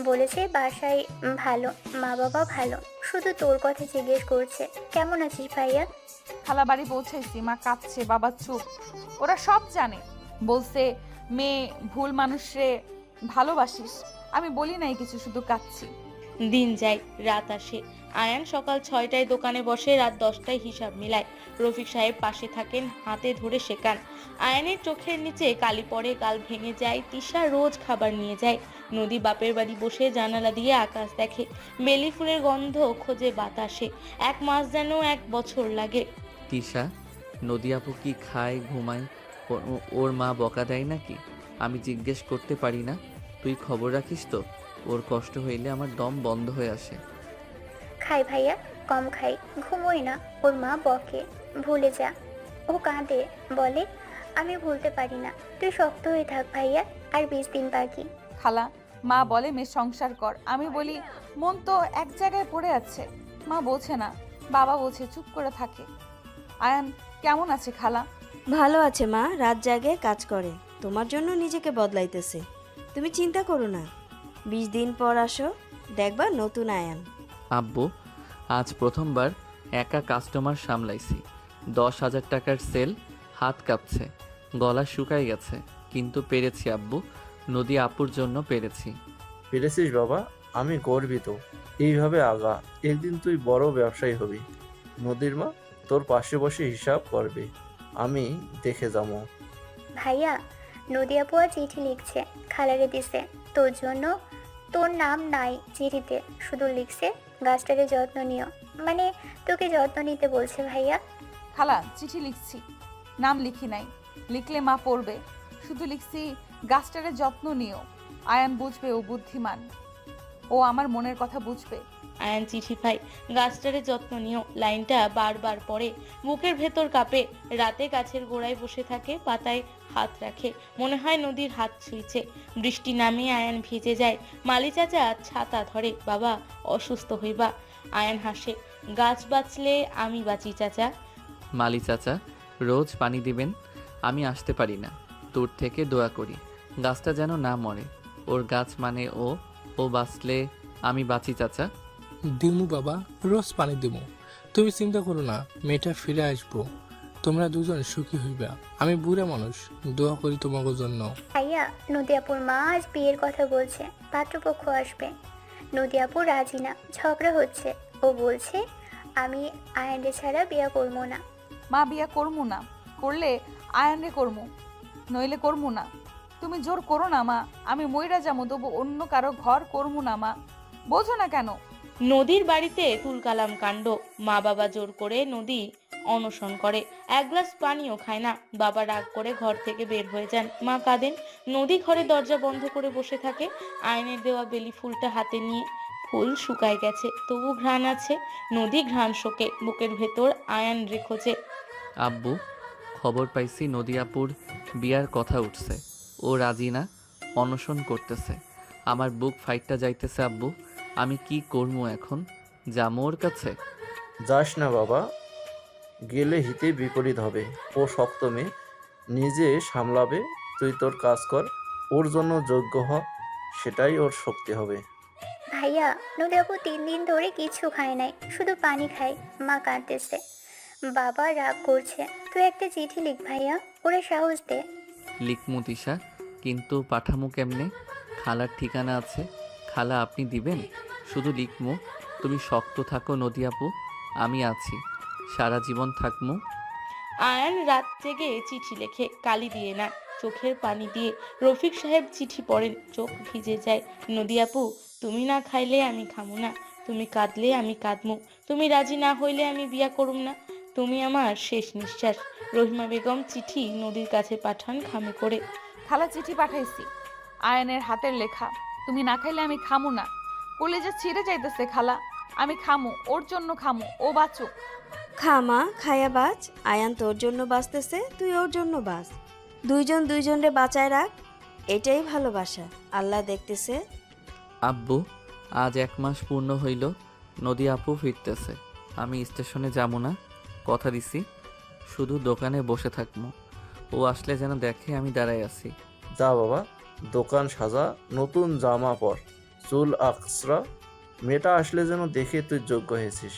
বলেছে বাসায় ভালো, মা বাবা ভালো, শুধু তোর কথা জিজ্ঞেস করছে কেমন আছিস ভাইয়া। খালা বাড়ি পৌঁছাইছি, মা কাঁদছে, বাবা চুপ। ওরা সব জানে। বলছে মেয়ে ভুল মানুষরে ভালোবাসিস। আমি বলি নাই কিছু, শুধু কাঁদছি। দিন যায়, রাত আসে। আয়ান সকাল 6টায় দোকানে বসে, রাত 10টায় হিসাব মিলায়। রফিক সাহেব পাশে থাকেন, হাতে ধরে শেখান। আয়ানের চোখের নিচে কালি পড়ে, গাল ভেঙে যায়। তিশা রোজ খাবার নিয়ে যায়। নদী বাপের বাড়ি বসে জানালা দিয়ে আকাশ দেখে, বেলি ফুলের গন্ধ খোঁজে বাতাসে। 1 মাস যেন 1 বছর লাগে। তিশা, নদী আপু কি খায়, ঘুমায়? ওর মা বকা দেয় নাকি? আমি জিজ্ঞেস করতে পারি না? তুই খবর রাখিস তো? ওর কষ্ট হইলে আমার দম বন্ধ হয়ে আসে। খাই ভাইয়া, কম খাই, ঘুমোই না, ওর মা বকে। ভুলে যা। ও কাঁদে, বলে আমি ভুলতে পারি না। তুই শক্ত হয়ে থাক ভাইয়া, আর 20 দিন বাকি। খালা, মা বলে মেয়ে সংসার কর। আমি বলি মন তো এক জায়গায় পড়ে আছে। মা বোঝে না, বাবা বোঝে, চুপ করে থাকে। আয়ান কেমন আছে খালা? ভালো আছে মা, রাত জাগে কাজ করে, তোমার জন্য নিজেকে বদলাইতেছে। তুমি চিন্তা করো না, 20 দিন পর আসো, দেখবা নতুন আয়ান। আব্বু, আজ প্রথমবার একা কাস্টমার সামলাইছি। 10,000 টাকার সেল, হাত কাঁপছে, গলা শুকাই গেছে, কিন্তু পেরেছি আব্বু। নদী আপুর জন্য পেরেছি। পেরেছিস বাবা, আমি গর্বিত। এইভাবে আগা, একদিন তুই বড় ব্যবসায়ী হবি। নদীর মা তোর পাশে বসে হিসাব করবে, আমি দেখে যাবো। ভাইয়া, নদী আপু আর চিঠি লিখছে, খালারে দিছে তোর জন্য। তোর নাম নাই চিঠিতে, শুধু লিখছে গাছটারে যত্ন নিও, মানে তোকে যত্ন নিতে বলছে ভাইয়া। খালা, চিঠি লিখছি, নাম লিখি নাই। লিখলে মা পড়বে। শুধু লিখছি গাছটারে যত্ন নিও। আয়ান বুঝবে, ও বুদ্ধিমান, ও আমার মনের কথা বুঝবে। আয়ান চিঠি পায়, গাছটারে যত্ন নিও লাইনটা বারবার পড়ে, বুকের ভেতর কাঁপে। রাতে গাছের গোড়ায় বসে থাকে, পাতায় হাত রাখে, মনে হয় নদীর হাত ছুঁইছে। বৃষ্টি নামে আয়ান ভিজে যায়। মালি চাচা ছাতা ধরে, বাবা অসুস্থ হইবা। আয়ান হাসে, গাছ বাঁচলে আমি বাঁচি চাচা। মালি চাচা, রোজ পানি দিবেন? আমি আসতে পারি না, দূর থেকে দোয়া করি গাছটা যেন না মরে। ওর গাছ মানে ও বাঁচলে আমি বাঁচি চাচা। দিমু বাবা, রোজ পানি দিমু। তুমি চিন্তা করো না, মেয়েটা ফিরে আসবো। তোমরা দুজন সুখী হইবা। আমি বুড়া মানুষ, দোয়া করি তোমাকে জন্য। ভাইয়া, নদী আপুর মা আজ বিয়ের কথা বলছে, পাত্রপক্ষ আসবে। নদী আপু রাজি না, ঝগড়া হচ্ছে। ও বলছে আমি আয়ানরে ছাড়া বিয়ে করবো না। মা বিয়া করমু না, করলে আয়ানরে করমু, নইলে করমু না। তুমি জোর করো না মা, আমি মইরা যাবো, তবু অন্য কারো ঘর করমু না মা। বোঝো না কেন? নদীর বাড়িতে তুলকালাম কাণ্ড। মা বাবা জোর করে, নদী অনশন করে, 1 গ্লাস পানিও খায় না। বাবা রাগ করে ঘর থেকে বের হয়ে যান, মা কাঁদেন। নদী ঘরে দরজা বন্ধ করে বসে থাকে, আয়নের দেওয়া বেলি ফুলটা হাতে নিয়ে। ফুল শুকায় গেছে, তবু ঘ্রাণ আছে। নদী ঘ্রাণ শোকে, বুকের ভেতর আয়ান রেখোছে। আব্বু, খবর পাইছি নদী আপুর বিয়ার কথা উঠছে। ও রাজি না, অনশন করতেছে। আমার বুক ফাইটটা যাইতেছে আব্বু। আমি কি করবো এখন? যাবো ওর কাছে? যাস না বাবা, গেলে হিতে বিপরীত হবে। ও শক্ত মেয়ে, নিজে সামলাবে। তুই তোর কাজ কর, ওর জন্য যোগ্য হ, সেটাই ওর শক্তি হবে। ভাইয়া, নদী আপু 3 দিন ধরে কিছু খায় নাই, শুধু পানি খায়। মা কাঁদতেছে, বাবা রাগ করছে। তুই একটা চিঠি লিখ ভাইয়া, ওরে সাহস দে। লিখমু তিশা, কিন্তু পাঠামু কেমনে? খালার ঠিকানা আছে, খালা আপনি দিবেন? শুধু লিখমু তুমি শক্ত থাকো নদী আপু, আমি আছি, সারা জীবন থাকমু। আয়ান রাত জেগে চিঠি লেখে, কালি দিয়ে না, চোখের পানি দিয়ে। রফিক সাহেব চিঠি পড়েন, চোখ ভিজে যায়। নদী আপু, তুমি না খাইলে আমি খামু না, তুমি কাঁদলে আমি কাঁদমু, তুমি রাজি না হইলে আমি বিয়া করুম না, তুমি আমার শেষ নিঃশ্বাস। রহিমা বেগম চিঠি নদীর কাছে পাঠান খামে করে। খালা চিঠি পাঠাইছি, আয়নের হাতের লেখা। তুমি না খাইলে আমি খামু না। কলেজে ছিঁড়ে যাইতেছে খালা, আমি খামু, ওর জন্য খামু, ও বাঁচুক। খামা খায়া বাঁচ। আয়ান তোর জন্য বাঁচতেছে, তুই ওর জন্য বাঁচ। দুইজন দুইজনরে বাঁচায় রাখ, এটাই ভালোবাসা। আল্লাহ দেখতেছে। আব্বু, আজ 1 মাস পূর্ণ হইল নদী আপু ফিরতেছে। আমি স্টেশনে যাবো না, কথা দিছি, শুধু দোকানে বসে থাকবো। ও আসলে যেন দেখে আমি দাঁড়াই আছি। যা বাবা, দোকান সাজা, নতুন জামা পর, চুল আঁচড়া, মেয়েটা আসলে যেন দেখে তুই যোগ্য হয়েছিস,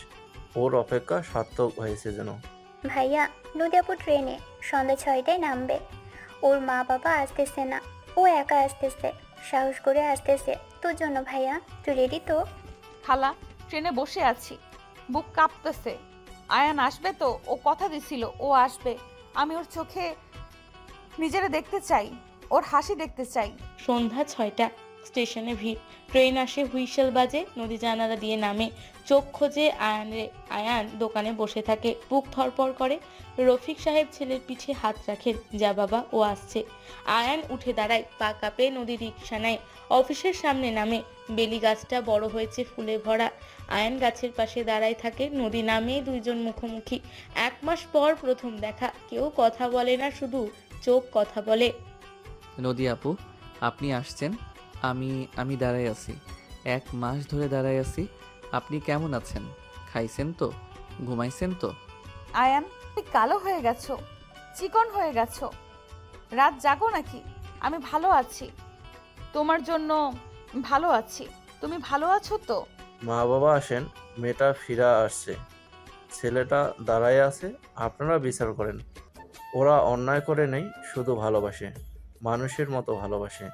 ওর অপেক্ষা সার্থক হয়েছে যেন। ভাইয়া, নদী আপু ট্রেনে সন্ধ্যা 6টায় নামবে। ওর মা বাবা আসতেছে না, ও একা আসতেছে, সাহস করে আসতেছে তোর জন্য। ভাইয়া, তুই রেডি তো? খালা, ট্রেনে বসে আছি, বুক কাঁপতেছে। আয়ান আসবে তো? ও কথা দিছিল ও আসবে। আমি ওর চোখে নিজেরে দেখতে চাই, ওর হাসি দেখতে চাই। সন্ধ্যা 6টা, স্টেশনে ভিড়। ট্রেন আসে, হুইসেল বাজে, নদী জানালা দিয়ে নামে, চোখ খোঁজে আয়ান দোকানে বসে থাকে, বুক ধরপড় করে। রফিক সাহেব ছেলের পিঠে হাত রাখেন, যা বাবা, ও আসছে। আয়ান উঠে দাঁড়ায়, পা কাঁপে। নদী রিকশা নেয়, অফিসের সামনে নামে। বেলি গাছটা বড় হয়েছে, ফুলে ভরা। আয়ান গাছের পাশে দাঁড়ায় থাকে, নদী নামে, দুইজন মুখোমুখি। 1 মাস পর প্রথম দেখা, কেউ কথা বলে না, শুধু চোখ কথা বলে। নদী আপু, আপনি আসছেন? আমি দাঁড়াই আছি, 1 মাস ধরে দাঁড়াই আছি। আপনি কেমন আছেন? খাইছেন তো? ঘুমাইছেন তো? আয়ান, তুমি কালো হয়ে গেছো, চিকন হয়ে গেছো, রাত জাগো নাকি? আমি ভালো আছি, তোমার জন্য ভালো আছি। তুমি ভালো আছো তো? মা বাবা আসেন, মেয়েটা ফিরা আসছে, ছেলেটা দাঁড়ায় আছে, আপনারা বিচার করেন। ওরা অন্যায় করে নেই, শুধু ভালোবাসে, মানুষের মতো ভালোবাসে।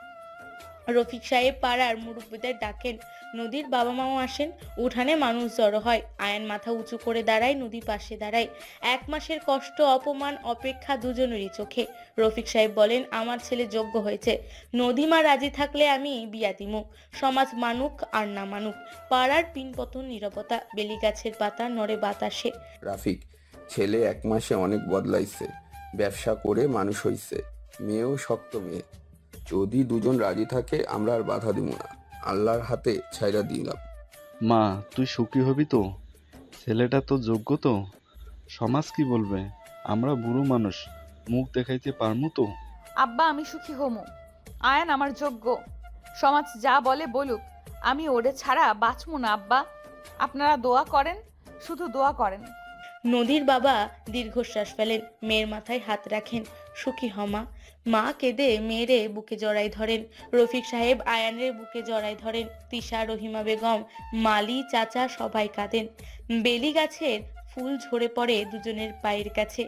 রফিক সাহেব পাড়ার মুরব্বীদের ডাকেন, নদীর বাবা মাও আসেন। উঠানে মানুষ জড়ো হয়। আয়ান মাথা উঁচু করে দাঁড়ায়, নদী পাশে দাঁড়ায়। 1 মাসের কষ্ট, অপমান, অপেক্ষা দুজনেরই চোখে। রফিক সাহেব বলেন, আমার ছেলে যোগ্য হয়েছে, নদীমা রাজি থাকলে আমি বিয়া দিমু। সমাজ মানুক আর না মানুক, পাড়ার পিনপতন নীরবতা, বেলি গাছের পাতা নড়ে বাতাসে। রাফিক, ছেলে 1 মাসে অনেক বদলাইছে, ব্যবসা করে মানুষ হইছে, মেয়েও শক্ত মেয়ে। যদি দুজন রাজি থাকে আমরা আর বাধা দিব না, আল্লাহর হাতে ছাইরা দিলাম। মা, তুই সুখী হবি তো? ছেলেটা তো যোগ্য তো? সমাজ কি বলবে? আমরা বুড়ো মানুষ, মুখ দেখাইতে পারমু তো? আব্বা, আমি সুখী হমু। আয়ান আমার যোগ্য, সমাজ যা বলে বলুক, আমি ওরে ছাড়া বাঁচমু না। আব্বা, আপনারা দোয়া করেন, শুধু দোয়া করেন। নদীর বাবা দীর্ঘশ্বাস ফেলেন, মেয়ের মাথায় হাত রাখেন। সুখী হমা। মা কেঁদে মেয়েরে বুকে জড়াই ধরেন। রফিক সাহেব আয়ানের বুকে জড়াই ধরেন। তিশা, রহিমা বেগম, মালি, চাচা সবাই কাঁদেন। বেলি গাছের ফুল ঝরে পড়ে দুজনের পায়ের কাছে।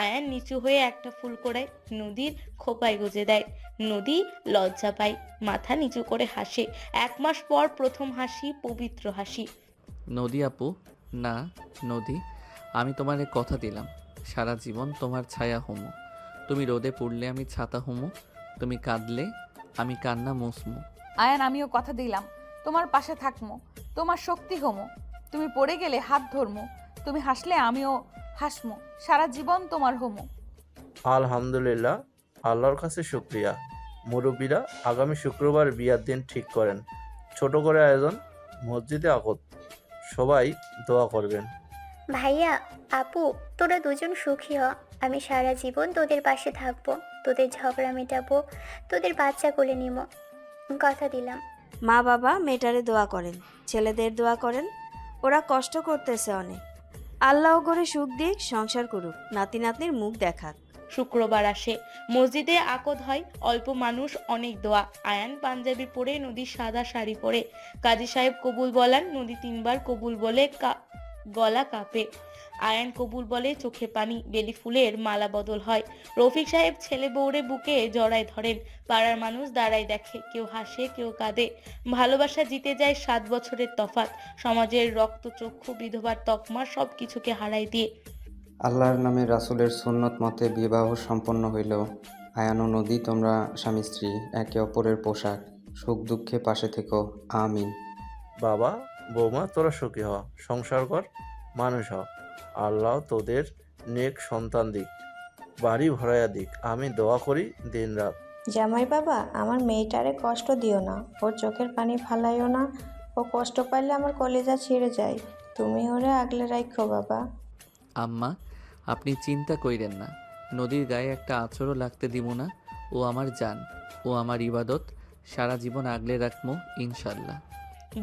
আয়ান নিচু হয়ে একটা ফুল কোড়ায়, নদীর খোপায় গুজে দেয়। নদী লজ্জা পায়, মাথা নিচু করে হাসে। 1 মাস পর প্রথম হাসি, পবিত্র হাসি। নদী আপু, না নদী, আমি তোমারে কথা দিলাম, সারা জীবন তোমার ছায়া হমু। তুমি রোদে পড়লে আমি ছাতা হমু, তুমি কাঁদলে আমি কান্না মুছমু। আয়ান, আমিও কথা দিলাম, তোমার পাশে থাকমু, তোমার শক্তি হমু। তুমি পড়ে গেলে হাত ধরমু, তুমি হাসলে আমিও হাসমু, সারা জীবন তোমার হমু। আলহামদুলিল্লাহ, আল্লাহর কাছে শুক্রিয়া। মুরব্বীরা আগামী শুক্রবার বিয়ার দিন ঠিক করেন, ছোট করে আয়োজন, মসজিদে আকদ, সবাই দোয়া করবেন। ভাইয়া, আপু, তোরা দুজন সুখী হ। আমি সারা জীবন তোদের পাশে থাকবো, তোদের ঝগড়া মেটাবো, তোদের বাচ্চা কোলে নিব, কথা দিলাম। মা বাবা মেয়েটারে দোয়া করেন, ছেলেদের দোয়া করেন, ওরা কষ্ট করতেছে অনেক। আল্লাহ করে সুখ দিক, সংসার করুক, নাতি নাতনির মুখ দেখাক। শুক্রবার আসে, মসজিদে আকদ হয়, অল্প মানুষ, অনেক দোয়া। আয়ান পাঞ্জাবি পরে, নদী সাদা শাড়ি পরে। কাজী সাহেব কবুল বলান, নদী 3 বার কবুল বলে, গলা কাঁপে। আয়ান কবুল বলে, চোখে পানি, বেলি ফুলের মালা বদল হয়। রফিক সাহেব ছেলে বউরে বুকে জড়ায় ধরেন। পাড়ার মানুষ দাঁড়ায় দেখে, কেউ হাসে কেউ কাঁদে। ভালোবাসা জিতে যায় 7 বছরের তফাৎ। সমাজের রক্তচক্ষু, বিধবার তকমা সবকিছুকে হারাই দিয়ে। আল্লাহর নামে রাসূলের সুন্নত মতে বিবাহ সম্পন্ন হইল। আয়ান ও নদী, তোমরা স্বামী স্ত্রী, একে অপরের পোশাক, সুখ দুঃখে পাশে থেকো, আমিন। বাবা, বৌমা, তোরা সুখী হ, সংসার কর, মানুষ হ। আল্লাহ তোদের নেক সন্তান দিক, বাড়ি ভরাইয়া দিক, আমি দোয়া করি দিন রাত। জামাই বাবা, আমার মেয়েটারে কষ্ট দিও না, ওর চোখের পানি ফালাইও না। ও কষ্ট পাইলে আমার কলিজা ছিঁড়ে যায়। তুমি ওরে আগলে রাখো বাবা। আম্মা, আপনি চিন্তা কইরেন না, নদীর গায়ে একটা আঁচড়ও লাগতে দিব না। ও আমার জান, ও আমার ইবাদত, সারা জীবন আগলে রাখবো ইনশাল্লাহ।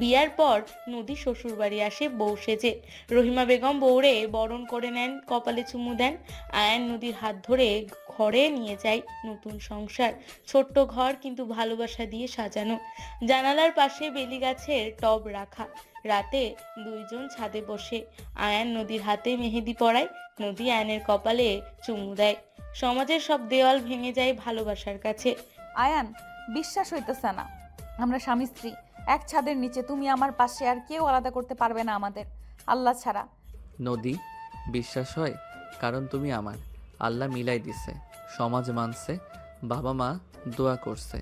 বিয়ার পর নদী শ্বশুর বাড়ি আসে বউ সেজে। রহিমা বেগম বউরে বরণ করে নেন, কপালে চুমু দেন। আয়ান নদীর হাত ধরে ঘরে নিয়ে যায়। নতুন সংসার, ছোট্ট ঘর কিন্তু ভালোবাসা দিয়ে সাজানো। জানালার পাশে বেলি গাছের টব রাখা। রাতে দুইজন ছাদে বসে। আয়ান নদীর হাতে মেহেদি পরায়, নদী আয়ানের কপালে চুমু দেয়। সমাজের সব দেওয়াল ভেঙে যায় ভালোবাসার কাছে। আয়ান, বিশ্বাস হইতেছে না আমরা স্বামী স্ত্রী, এক ছাদের নিচে, তুমি আমার পাশে, আর কেউ আলাদা করতে পারবে না আমাদের, আল্লাহ ছাড়া। নদী, বিশ্বাস হয় কারণ তুমি আমার, আল্লাহ মিলাই দিছে, সমাজ মানছে, বাবা মা দোয়া করছে,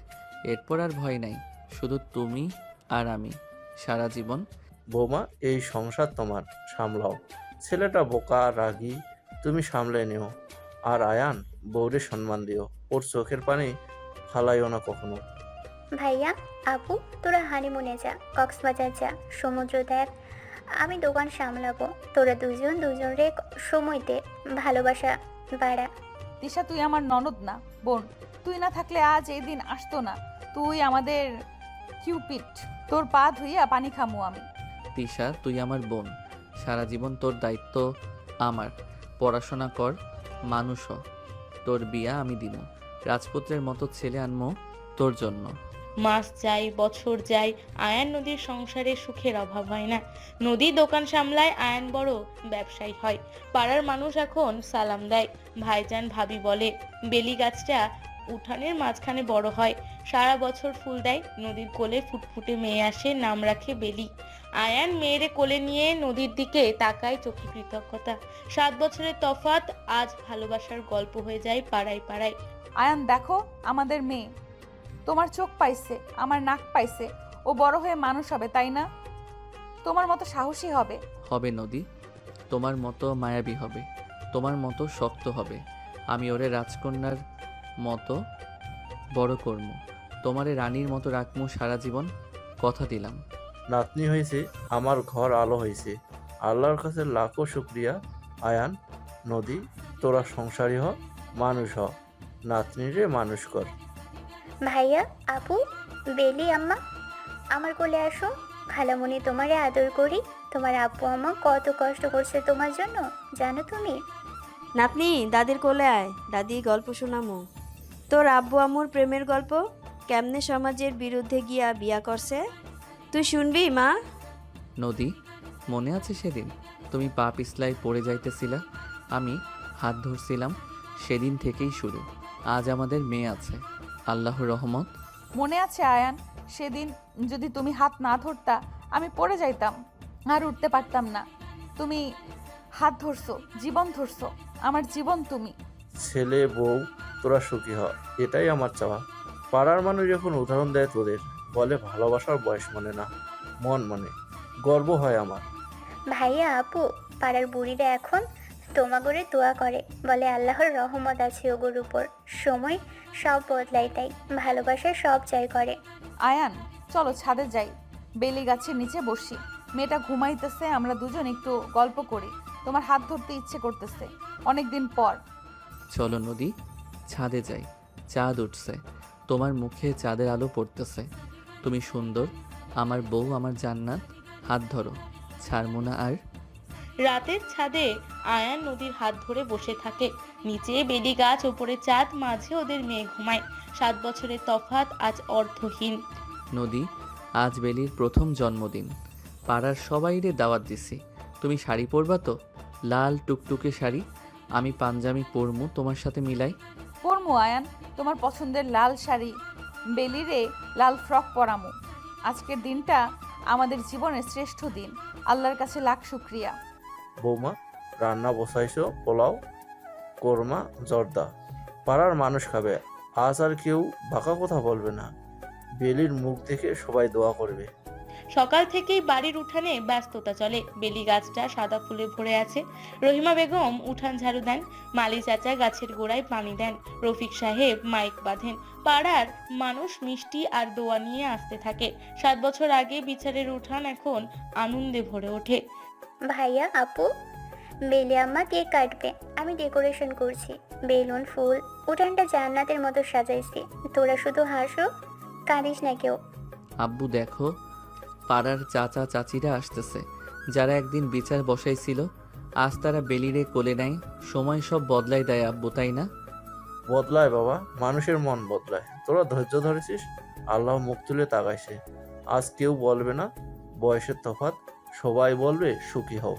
এরপর আর ভয় নাই, শুধু তুমি আর আমি সারা জীবন। বৌমা, এই সংসার তোমার, সামলাও। ছেলেটা বোকা রাগী, তুমি সামলে নিও। আর আয়ান, বউরে সম্মান দিও, ওর চোখের পানি ফালাইও না কখনো। ভাইয়া, আপু, তোরা হানিমুনে যা, কক্সবাজার যা, সমুদ্র দেখ, আমি দোকান সামলাবো। তোরা দুজন দুজনরে সময় দে, ভালোবাসা বাড়া। তিশা, তুই আমার ননদ না বোন, তুই না থাকলে আজ এই দিন আসতো না। তুই আমাদের কিউপিট, তোর পা ধুইয়া পানি খামু আমি। তিশা, তুই আমার বোন, সারা জীবন তোর দায়িত্ব আমার। পড়াশোনা কর, মানুষ হ, তোর বিয়া আমি দিব, রাজপুত্রের মতো ছেলে আনমো তোর জন্য। মাস যায়, বছর যায়, আয়ান নদীর সংসারে সুখের অভাব হয় না। নদী দোকান সামলায়, আয়ান বড় ব্যবসায়ী হয়। পাড়ার মানুষ এখন সালাম দেয়, ভাইজান ভাবি বলে। বেলি গাছটা উঠানের মাঝখানে বড় হয়, সারা বছর ফুল দেয়। নদীর কোলে ফুটফুটে মেয়ে আসে, নাম রাখে বেলি। আয়ান মেয়েরে কোলে নিয়ে নদীর দিকে তাকায়, চোখে কৃতজ্ঞতা। 7 বছরের তফাৎ আজ ভালোবাসার গল্প হয়ে যায় পাড়ায় পাড়ায়। আয়ান, দেখো আমাদের মেয়ে, তোমার চোখ পাইছে, আমার নাক পাইছে, ও বড় হয়ে মানুষ হবে, তাই না? তোমার মতো সাহসী হবে। হবে নদী, তোমার মতো মায়াবী হবে, তোমার মতো শক্ত হবে। আমি ওরে রাজকন্যার মতো বড় করবো, তোমারে রানীর মতো রাখবো সারা জীবন, কথা দিলাম। নাতনি হয়েছে, আমার ঘর আলো হয়েছে, আল্লাহর কাছে লাখো শুক্রিয়া। আয়ান, নদী, তোরা সংসারী হ, মানুষ হ, নাতনিরে মানুষ কর। ভাইয়া, আপু, বেলি আম্মা, আমার কোলে আসো। খালামণি তোমারে আদর করি। তোমার আব্বু আম্মা কত কষ্ট করছে তোমার জন্য, জানো তুমি? নাতনি, দাদির কোলে আয়, দাদি গল্প শোনামো। তোর আব্বু আম্মুর প্রেমের গল্প, কেমনে সমাজের বিরুদ্ধে গিয়া বিয়া করছে, তুই শুনবি মা? নদী, মনে আছে সেদিন তুমি পা পিছলাই পড়ে যাইতেছিলা, আমি হাত ধরছিলাম, সেদিন থেকেই শুরু। আজ আমাদের মেয়ে আছে, আল্লাহর রহমত। মনে আছে আয়ান, সেদিন যদি তুমি হাত না ধরতা আমি পড়ে যাইতাম, আর উঠতে পারতাম না। তুমি হাত ধরছো, জীবন ধরছো, আমার জীবন তুমি। ছেলে বউ তোরা সুখী হ, এটাই আমার চাওয়া। পাড়ার মানুষ যখন উদাহরণ দেয় তোদের, বলে ভালোবাসার বয়স মানে না, মন মানে। গর্ব হয় আমার। ভাইয়া, আপু, পাড়ার বুড়িরা এখন তোমাগরে দোয়া করে, বলে আল্লাহর রহমত আছে ওগোর উপর। সময় সব বদলায়, তাই ভালোবাসা সব জয় করে। আয়ান, চলো ছাদে যাই, বেলি গাছের নিচে বসি। মেয়েটা ঘুমাইতেছে, আমরা দুজন একটু গল্প করি। তোমার হাত ধরতে ইচ্ছে করতেছে অনেকদিন পর। চলো নদী, ছাদে যাই, চাঁদ উঠছে, তোমার মুখে চাঁদের আলো পড়তেছে, তুমি সুন্দর, আমার বউ, আমার জান্নাত, হাত ধরো, ছাড়বো না আর। রাতের ছাদে আয়ান নদীর হাত ধরে বসে থাকে। নিচে বেলি গাছ, ওপরে চাঁদ, মাঝে ওদের মেয়ে ঘুমায়। 7 বছরের তফাৎ আজ অর্থহীন। নদী, আজ বেলির প্রথম জন্মদিন, পাড়ার সবাইরে দাওয়াত দিছি, তুমি শাড়ি পরবা তো? লাল টুকটুকে শাড়ি, আমি পাঞ্জাবি পরমু তোমার সাথে মিলাই। পরমু আয়ান, তোমার পছন্দের লাল শাড়ি, বেলিরে লাল ফ্রক পরামু। আজকের দিনটা আমাদের জীবনের শ্রেষ্ঠ দিন, আল্লাহর কাছে লাখ শুক্রিয়া। বৌমা, রান্না বসাইছো, পোলাও, কোরমা, জর্দা। পাড়ার মানুষ খাবে, আজ আর কেউ বাঁকা কথা বলবে না। বেলির মুখ দেখে সবাই দোয়া করবে। সকাল থেকেই বাড়ির উঠানে ব্যস্ততা চলে। বেলি গাছটা সাদা ফুলে ভরে আছে। রহিমা বেগম উঠান ঝাড়ু দেন, মালি চাচা গাছের গোড়ায় পানি দেন, রফিক সাহেব মাইক বাঁধেন। পাড়ার মানুষ মিষ্টি আর দোয়া নিয়ে আসতে থাকে। 7 বছর আগে বিচারের উঠান এখন আনন্দে ভরে ওঠে। ভাইয়া, আপু, বেলি আম্মা কেক কাটবে, আমি ডেকোরেশন করছি, বেলুন, ফুল, উঠানটা জান্নাতের মতো সাজাইছি। তোরা শুধু হাসো, কাঁদিস না কেউ। আব্বু দেখো, পাড়ার চাচা চাচিরা আসতেছে, যারা একদিন বিচার বসাইছিল, আজ তারা বেলিরে কোলে নেয়। সময় সব বদলাই দেয় আব্বু, তাই না? বদলায় বাবা, মানুষের মন বদলায়। তোরা ধৈর্য ধরেছিস, আল্লাহ মুখ তুলে তাকাইছে। আজ কেউ বলবে না বয়সের তফাৎ, সবাই বলবে সুখী হও।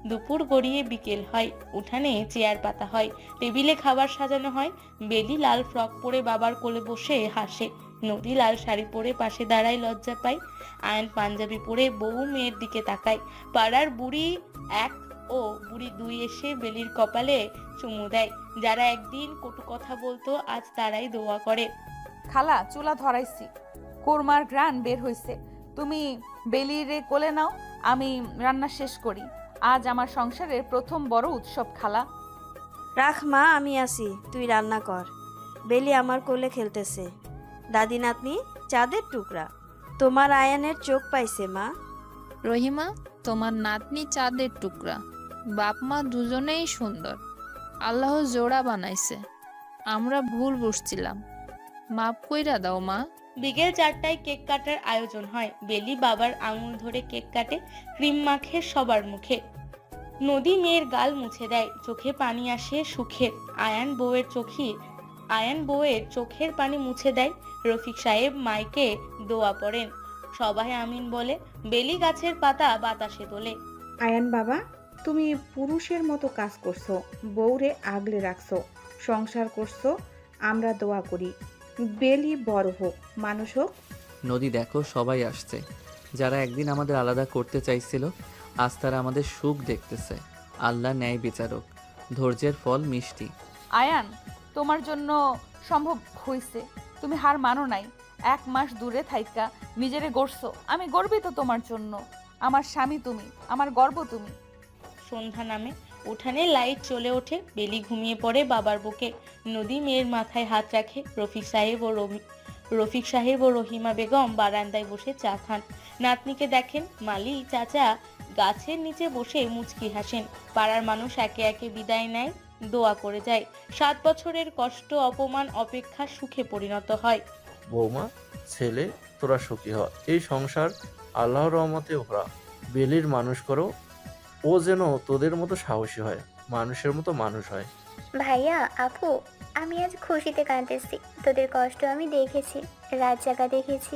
দুপুর গড়িয়ে বিকেল হয়, উঠানে চেয়ার পাতা হয়, টেবিলে খাবার সাজানো হয়। বেলি লাল ফ্রক পরে বাবার কোলে বসে হাসে, নদী লাল শাড়ি পরে পাশে দাঁড়ায়, লজ্জা পায়। আয়ন পাঞ্জাবি পরে বউ মেয়ের দিকে তাকায়। পাড়ার বুড়ি 1 ও বুড়ি 2 এসে বেলির কপালে চুমু দেয়। যারা একদিন কটু কথা বলতো আজ তারাই দোয়া করে। খালা, চুলা ধরাইছি, কোরমার গ্রান বের হইছে, তুমি বেলিরে কোলে নাও, আমি রান্না শেষ করি। আজ আমার সংসারের প্রথম বড় উৎসব খালা। রাখ মা, আমি আসি, তুই রান্না কর। বেলি আমার কোলে খেলতেছে। দাদি নাতনি চাঁদের টুকরা, তোমার আয়ানের চোখ পাইছে মা। রহিমা, তোমার নাতনি চাঁদের টুকরা, বাপ মা দুজনেই সুন্দর, আল্লাহ জোড়া বানাইছে। আমরা ভুল বুঝছিলাম, মাপ কইরা দাও মা। বিকেল 4টায় কেক কাটার আয়োজন হয়। বেলি বাবার আঙুল ধরে কেক কাটে, ক্রিম মাখে সবার মুখে। নদী মেয়ের গাল মুছে দেয়, চোখে পানি আসে সুখের। আয়ান বউয়ের চোখের পানি মুছে দেয়। রফিক সাহেব মাইকে দোয়া পড়েন, সবাই আমিন বলে। বেলি গাছের পাতা বাতাসে তোলে। আয়ান বাবা, তুমি পুরুষের মতো কাজ করছো, বউরে আগলে রাখছো, সংসার করছো। আমরা দোয়া করি বেলি বড় হোক, মানুষ হোক। নদী দেখো, সবাই আসছে, যারা একদিন আমাদের আলাদা করতে চাইছিল, আজ তারা আমাদের সুখ দেখতেছে। আল্লাহ ন্যায় বিচারক, ধৈর্যের ফল মিষ্টি। আয়ান, তোমার জন্য সম্ভব হইছে, তুমি হার মানো নাই। 1 মাস দূরে থাইকা নিজেরে গড়ছো, আমি গর্বিত তোমার জন্য। আমার স্বামী তুমি, আমার গর্ব তুমি। সন্ধ্যা নামে, উঠানে লাইট জ্বলে ওঠে। বেলি ঘুমিয়ে পড়ে বাবার বুকে, নদী মেয়ের মাথায় হাত রাখে। রফিক সাহেব ও রহিমা বেগম বারান্দায় বসে চা খান। নাতনিকে দেখেন। মালি চাচা গাছের নিচে বসে মুচকি হাসেন। পাড়ার মানুষ একে একে বিদায় নেয়, দোয়া করে যায়। 7 বছরের কষ্ট, অপমান, অপেক্ষা সুখে পরিণত হয়। বৌমা, ছেলে, তোরা সুখী হ। এই সংসার আল্লাহর রহমতে ভরা। বেলির মানুষ করো, ও যেন তোদের মতো সাহসী হয়, মানুষের মতো মানুষ হয়। ভাইয়া, আপু, আমি আজ খুশিতে কাঁদতেছি। তোদের কষ্ট আমি দেখেছি, রাত জাগা দেখেছি,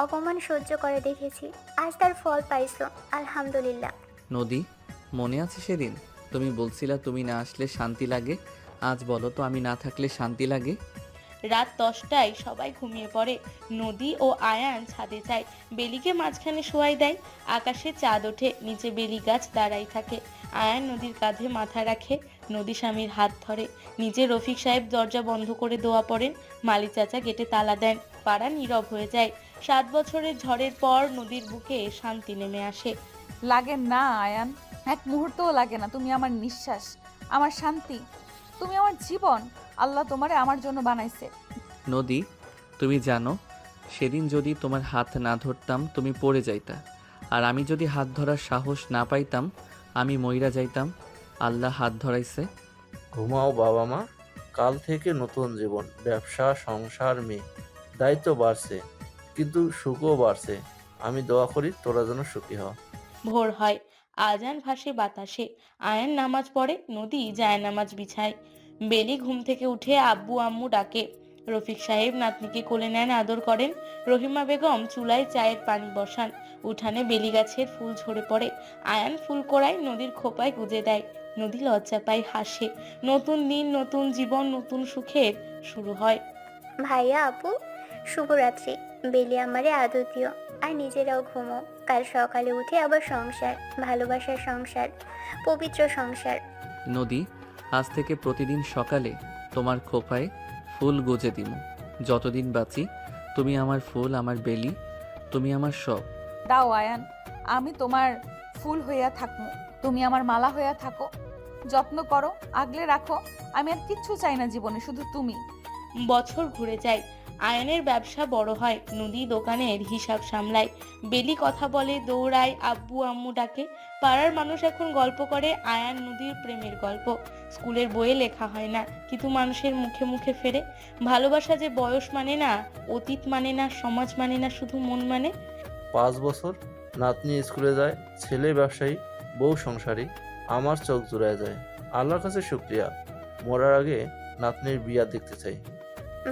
অপমান সহ্য করে দেখেছি। আজ তার ফল পাইছো, আলহামদুলিল্লাহ। নদী, মনে আছে সেদিন তুমি বলছিলা তুমি না আসলে শান্তি লাগে? আজ বলো তো, আমি না থাকলে শান্তি লাগে? রাত 10টায় সবাই ঘুমিয়ে পড়ে। নদী ও আয়ান ছাদে যায়, বেলিকে মাঝখানে শোয়াই দেয়। আকাশে চাঁদ ওঠে, নিচে বেলি গাছ দাঁড়াই থাকে। আয়ান নদীর কাঁধে মাথা রাখে, নদী স্বামীর হাত ধরে। নিজে রফিক সাহেব দরজা বন্ধ করে দোয়া পড়েন। মালি চাচা গেটে তালা দেন। পাড়া নীরব হয়ে যায়। 7 বছরের ঝড়ের পর নদীর বুকে শান্তি নেমে আসে। লাগে না আয়ান, 1 মুহূর্তও লাগে না। তুমি আমার নিঃশ্বাস, আমার শান্তি, তুমি আমার জীবন। আল্লাহ তোমারে আমার জন্য বানাইছে। নদী, তুমি জানো, সেদিন যদি তোমার হাত না ধরতাম তুমি পড়ে যাইতা, আর আমি যদি হাত ধরার সাহস না পাইতাম আমি মইরা যাইতাম। আল্লাহ হাত ধরাইছে। ঘুমাও বাবা মা, কাল থেকে নতুন জীবন, ব্যবসা, সংসার, মেয়ে, দায়িত্ব বাড়ছে, কিন্তু সুখও বাড়ছে। আমি দোয়া করি তোরা যেন সুখী হ। ভোর হয়, আজান ভাসে বাতাসে। আয়ান নামাজ পড়ে, নদী যায় নামাজ বিছায়। বেলি ঘুম থেকে উঠে আব্বু আম্মু ডাকে। রফিক সাহেব নাতনিকে কোলে নেন, আদর করেন। রহিমা বেগম চুলায় চায়ের পানি বসান। উঠানে বেলি গাছের ফুল ঝরে পড়ে। আয়ান ফুল কোড়ায়, নদীর খোপায় গুজে দেয়। নদী লজ্জা পায়, হাসে। নতুন দিন, নতুন জীবন, নতুন সুখের শুরু হয়। ভাইয়া আপু, শুভরাত্রি। বেলি আমারে আদর দিও, আর নিজেরাও ঘুমো। কাল সকালে উঠে আবার সংসার, ভালোবাসার সংসার, পবিত্র সংসার। নদী, আজ থেকে প্রতিদিন সকালে তোমার খোপায় ফুল গুজে দিম। যতদিন বাঁচি তুমি আমার ফুল, আমার বেলি, তুমি আমার সব। দাও আয়ান, আমি তোমার ফুল হইয়া থাকবো, তুমি আমার মালা হইয়া থাকো। যত্ন করো, আগলে রাখো। আমি আর কিচ্ছু চাই না জীবনে, শুধু তুমি। বছর ঘুরে যায়, আয়ানের ব্যবসা বড় হয়। নদী দোকানের হিসাব সামলায়, বেলি কথা বলে, দৌড়ায়, আব্বু আম্মু ডাকে। পাড়ার মানুষ এখন গল্প করে আয়ান নদীর প্রেমের গল্প। স্কুলের বইয়ে লেখা হয় না, কিন্তু মানুষের মুখে মুখে ফেরে। ভালোবাসা যে বয়স মানে না, অতীত মানে না, সমাজ মানে না, শুধু মন মানে। 5 বছর, নাতনি স্কুলে যায়, ছেলে ব্যবসায়ী, বউ সংসারী। আমার চোখ জুড়ায় যায়। আল্লাহর কাছে শুক্রিয়া, মরার আগে নাতনির বিয়া দেখতে চাই।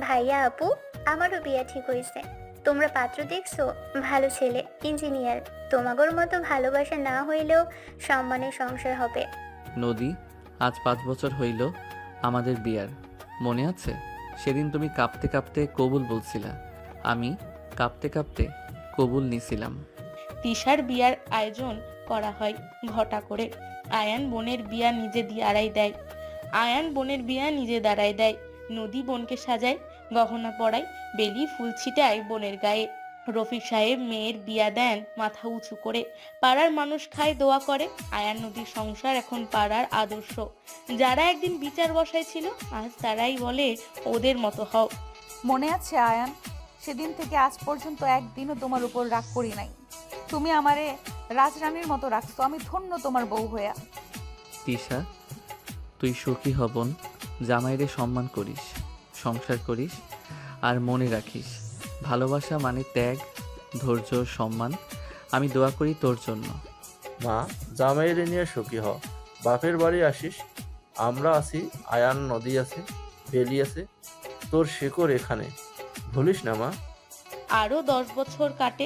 ভাইয়া আপু, আমারও বিয়া ঠিক হয়েছে। তোমরা পাত্র দেখছো? ভালো ছেলে, ইঞ্জিনিয়ার। তোমাগোর মতো ভালোবাসা না হইলেও সম্মানের সংসার হবে। নদী, আজ 5 বছর হইল আমাদের বিয়ার। মনে আছে সেদিন তুমি কাঁপতে কাঁপতে কবুল বলছিলা, আমি কাঁপতে কাঁপতে কবুল নিছিলাম। তিশার বিয়ার আয়োজন করা হয় ঘটা করে। আয়ান বোনের বিয়া নিজে দাঁড়ায় দেয়। নদী বোনকে সাজায়, গহনা পরায়, বেলি ফুল ছিটায় বোনের গায়ে। রফিক সাহেব মেয়ের বিয়া দেন মাথা উঁচু করে। পাড়ার মানুষ খায়, দোয়া করে। আয়ান নদীর সংসার এখন পাড়ার আদর্শ। যারা একদিন বিচার বসায় ছিল, আজ তারাই বলে ওদের মতো হও। মনে আছে আয়ান, সেদিন থেকে আজ পর্যন্ত একদিনও তোমার উপর রাগ করি নাই। তুমি আমারে রাজরানীর মতো রাখছো। আমি ধন্য তোমার বউ হইয়া। তিশা, তুই সুখী হবন, জামাইরে সম্মান করিস, সংসার করিস, আর মনে রাখিস ভালোবাসা মানে ত্যাগ, ধৈর্য, সম্মান। আমি দোয়া করি তোর জন্য। মা, জামাইরে নিয়ে সুখী হ। বাপের বাড়ি আসিস, আমরা আছি, আয়ান নদী আছে, বেলি আছে, তোর শেকড় এখানে। ভুলিস না মা। আরো 10 বছর কাটে,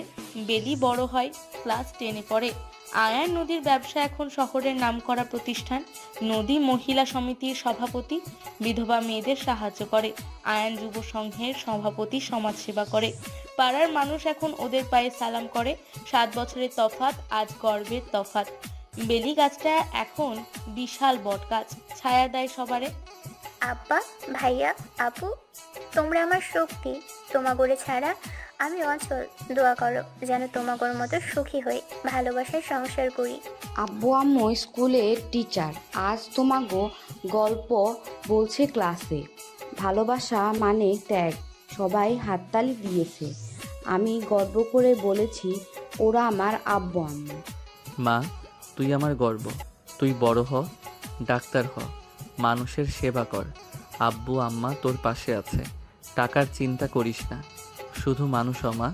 বেলি বড় হয়, ক্লাস 10-এ পড়ে। আয়ান নদীর ব্যবসা এখন শহরের নামকরা প্রতিষ্ঠান। নদী মহিলা সমিতির সভাপতি, বিধবা মেয়েদের সাহায্য করে। আয়ান যুব সংঘের সভাপতি, সমাজসেবা করে। পাড়ার মানুষ এখন ওদের পায়ে সালাম করে। 7 বছরের তফাৎ, আজ গর্বের তফাৎ। বেলি গাছটা এখন বিশাল বট গাছ, ছায়া দেয় সবারে। আব্বা, ভাইয়া, আপু, তোমরা আমার শক্তি। তোমাগোরে ছাড়া আমি অচল। দোয়া করো যেন তোমাগোর মতো সুখী হই, ভালোবাসায় সংসার করি। আব্বু আম্মু স্কুলের টিচার, আজ তোমাগো গল্প বলছে ক্লাসে। ভালোবাসা মানে ত্যাগ, সবাই হাততালি দিয়েছে। আমি গর্ব করে বলেছি ওরা আমার আব্বু আম্মু। মা, তুই আমার গর্ব। তুই বড় হ, ডাক্তার হ, মানুষের সেবা কর। আব্বু আম্মা তোর পাশে আছে, টাকার চিন্তা করিস না, শুধু মানুষ হ মা।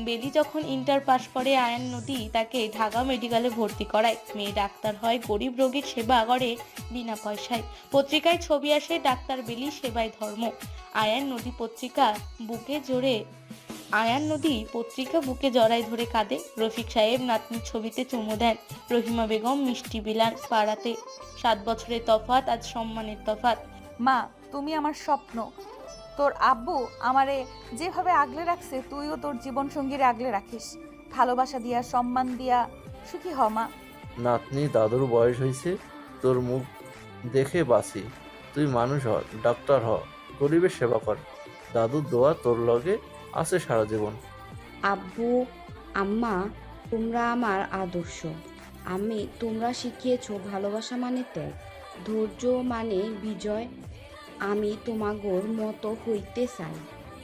বেলি যখন ইন্টার পাশ করে, আয়ান নদী তাকে ঢাকা মেডিকেলে ভর্তি করায়। মেয়ে ডাক্তার হয়, গরিব রোগীর সেবা করে বিনা পয়সায়। পত্রিকায় ছবি আসে, ডাক্তার বেলি সেবায় ধর্ম। আয়ান নদী পত্রিকা বুকে জড়ায় ধরে কাঁদে। রফিক সাহেব নাতনির ছবিতে চুমু দেন। রহিমা বেগম মিষ্টি বিলান পাড়াতে। 7 বছরের তফাৎ, আজ সম্মানের তফাৎ। মা, তুমি আমার স্বপ্ন। তোর আব্বু আমারে যেভাবে আগলে রাখছে, তুইও তোর জীবন সঙ্গীরে আগলে রাখিস। ভালোবাসা দিয়া, সম্মান দিয়া সুখী হ মা। নাতনি, দাদুর বয়স হয়েছে, তোর মুখ দেখে বাঁচি। তুই মানুষ হ, ডাক্তার হ, গরিবের সেবা কর। দাদুর দোয়া তোর লগে আছে সারা জীবন। আব্বু আম্মা, তোমরা আমার আদর্শ। তোমরা শিখিয়েছো ভালোবাসা মানে ত্যাগ, ধৈর্য মানে বিজয়। আমি তোমাগোর মতো হইতে চাই,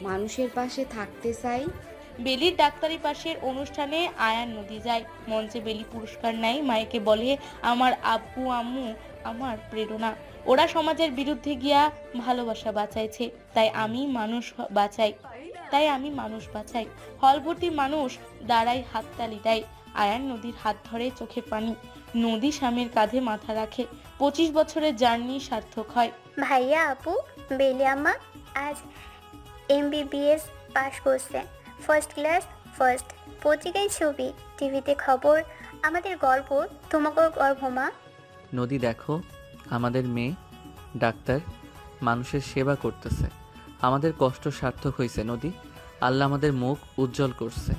মানুষের পাশে থাকতে চাই। বেলির ডাক্তারি পাশের অনুষ্ঠানে আয়ান নদী যায়। মঞ্চে বেলি পুরস্কার নেয়, মায়েকে বলে আমার আব্বু আম্মু আমার প্রেরণা। ওরা সমাজের বিরুদ্ধে গিয়া ভালোবাসা বাঁচাইছে, তাই আমি মানুষ বাঁচাই। হল ভর্তি মানুষ দাঁড়ায়, হাততালি দেয়। আয়ান নদীর হাত ধরে, চোখে পানি। নদী স্বামীর কাঁধে মাথা রাখে। 25 বছরের জার্নি সার্থক হয়। ভাইয়া, আপু, বেলি আম্মা আজ MBBS পাশ করছে। First class, first. পত্রিকায় ছবি, টিভিতে খবর। আমাদের গর্ব, তোমাকেও গর্ব মা। নদী দেখো, আমাদের মেয়ে ডাক্তার মানুষের সেবা করতেছে। আমাদের কষ্ট সার্থক হয়েছে নদী। আল্লাহ আমাদের মুখ উজ্জ্বল করছে।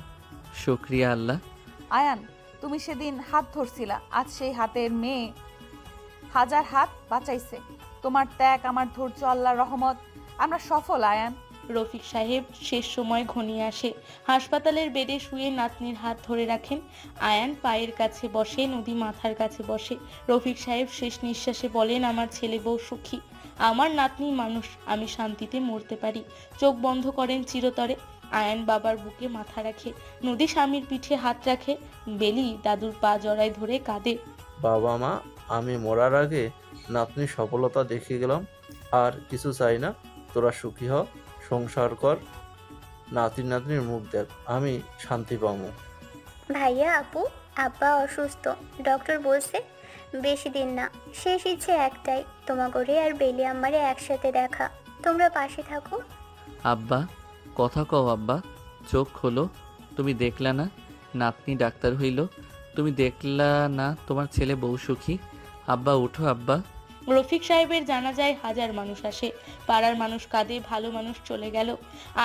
শুক্রিয়া আল্লাহ। আয়ান, তুমি সেদিন হাত ধরছিলা, আজ সেই হাতের মেয়ে হাজার হাত বাঁচাইছে। তোমার ত্যাগ, আমার ধৈর্য, আল্লাহর রহমত, আমরা সফল আয়ান। রফিক সাহেব শেষ সময় ঘনিয়ে আসে। হাসপাতালের বেডে শুয়ে নাতনির হাত ধরে রাখেন। আয়ান পায়ের কাছে বসে, নদী মাথার কাছে বসে। রফিক সাহেব শেষ নিঃশ্বাসে বলেন, আমার ছেলে বউ সুখী, আমার নাতনি মানুষ, আমি শান্তিতে মরতে পারি। চোখ বন্ধ করেন চিরতরে। আয়ান বাবার বুকে মাথা রাখে, নদী স্বামীর পিঠে হাত রাখে, বেলি দাদুর পা জড়ায় ধরে কাঁদে। বাবা মা, আমি মরার আগে নাতনির সফলতা দেখে গেলাম। আর কিছু চাই না। তোরা সুখী হ, সংসার কর, নাতির মুখ দেখ, আমি শান্তি পাবো। ভাইয়া, আপু, আব্বা অসুস্থ, ডক্টর বলছে বেশি দিন না। শেষ ইচ্ছে একটাই, তোমাগরে আর বেলি আমারে একসাথে দেখা। তোমরা পাশে থাকো। আব্বা, কথা কও আব্বা, চোখ খোলো। তুমি দেখলা না নাতনি ডাক্তার হইল? তুমি দেখলা না তোমার ছেলে বউ সুখী? আব্বা উঠো আব্বা। রফিক সাহেবের জানাজায় হাজার মানুষ আসে। পাড়ার মানুষ কাঁদে, ভালো মানুষ চলে গেল।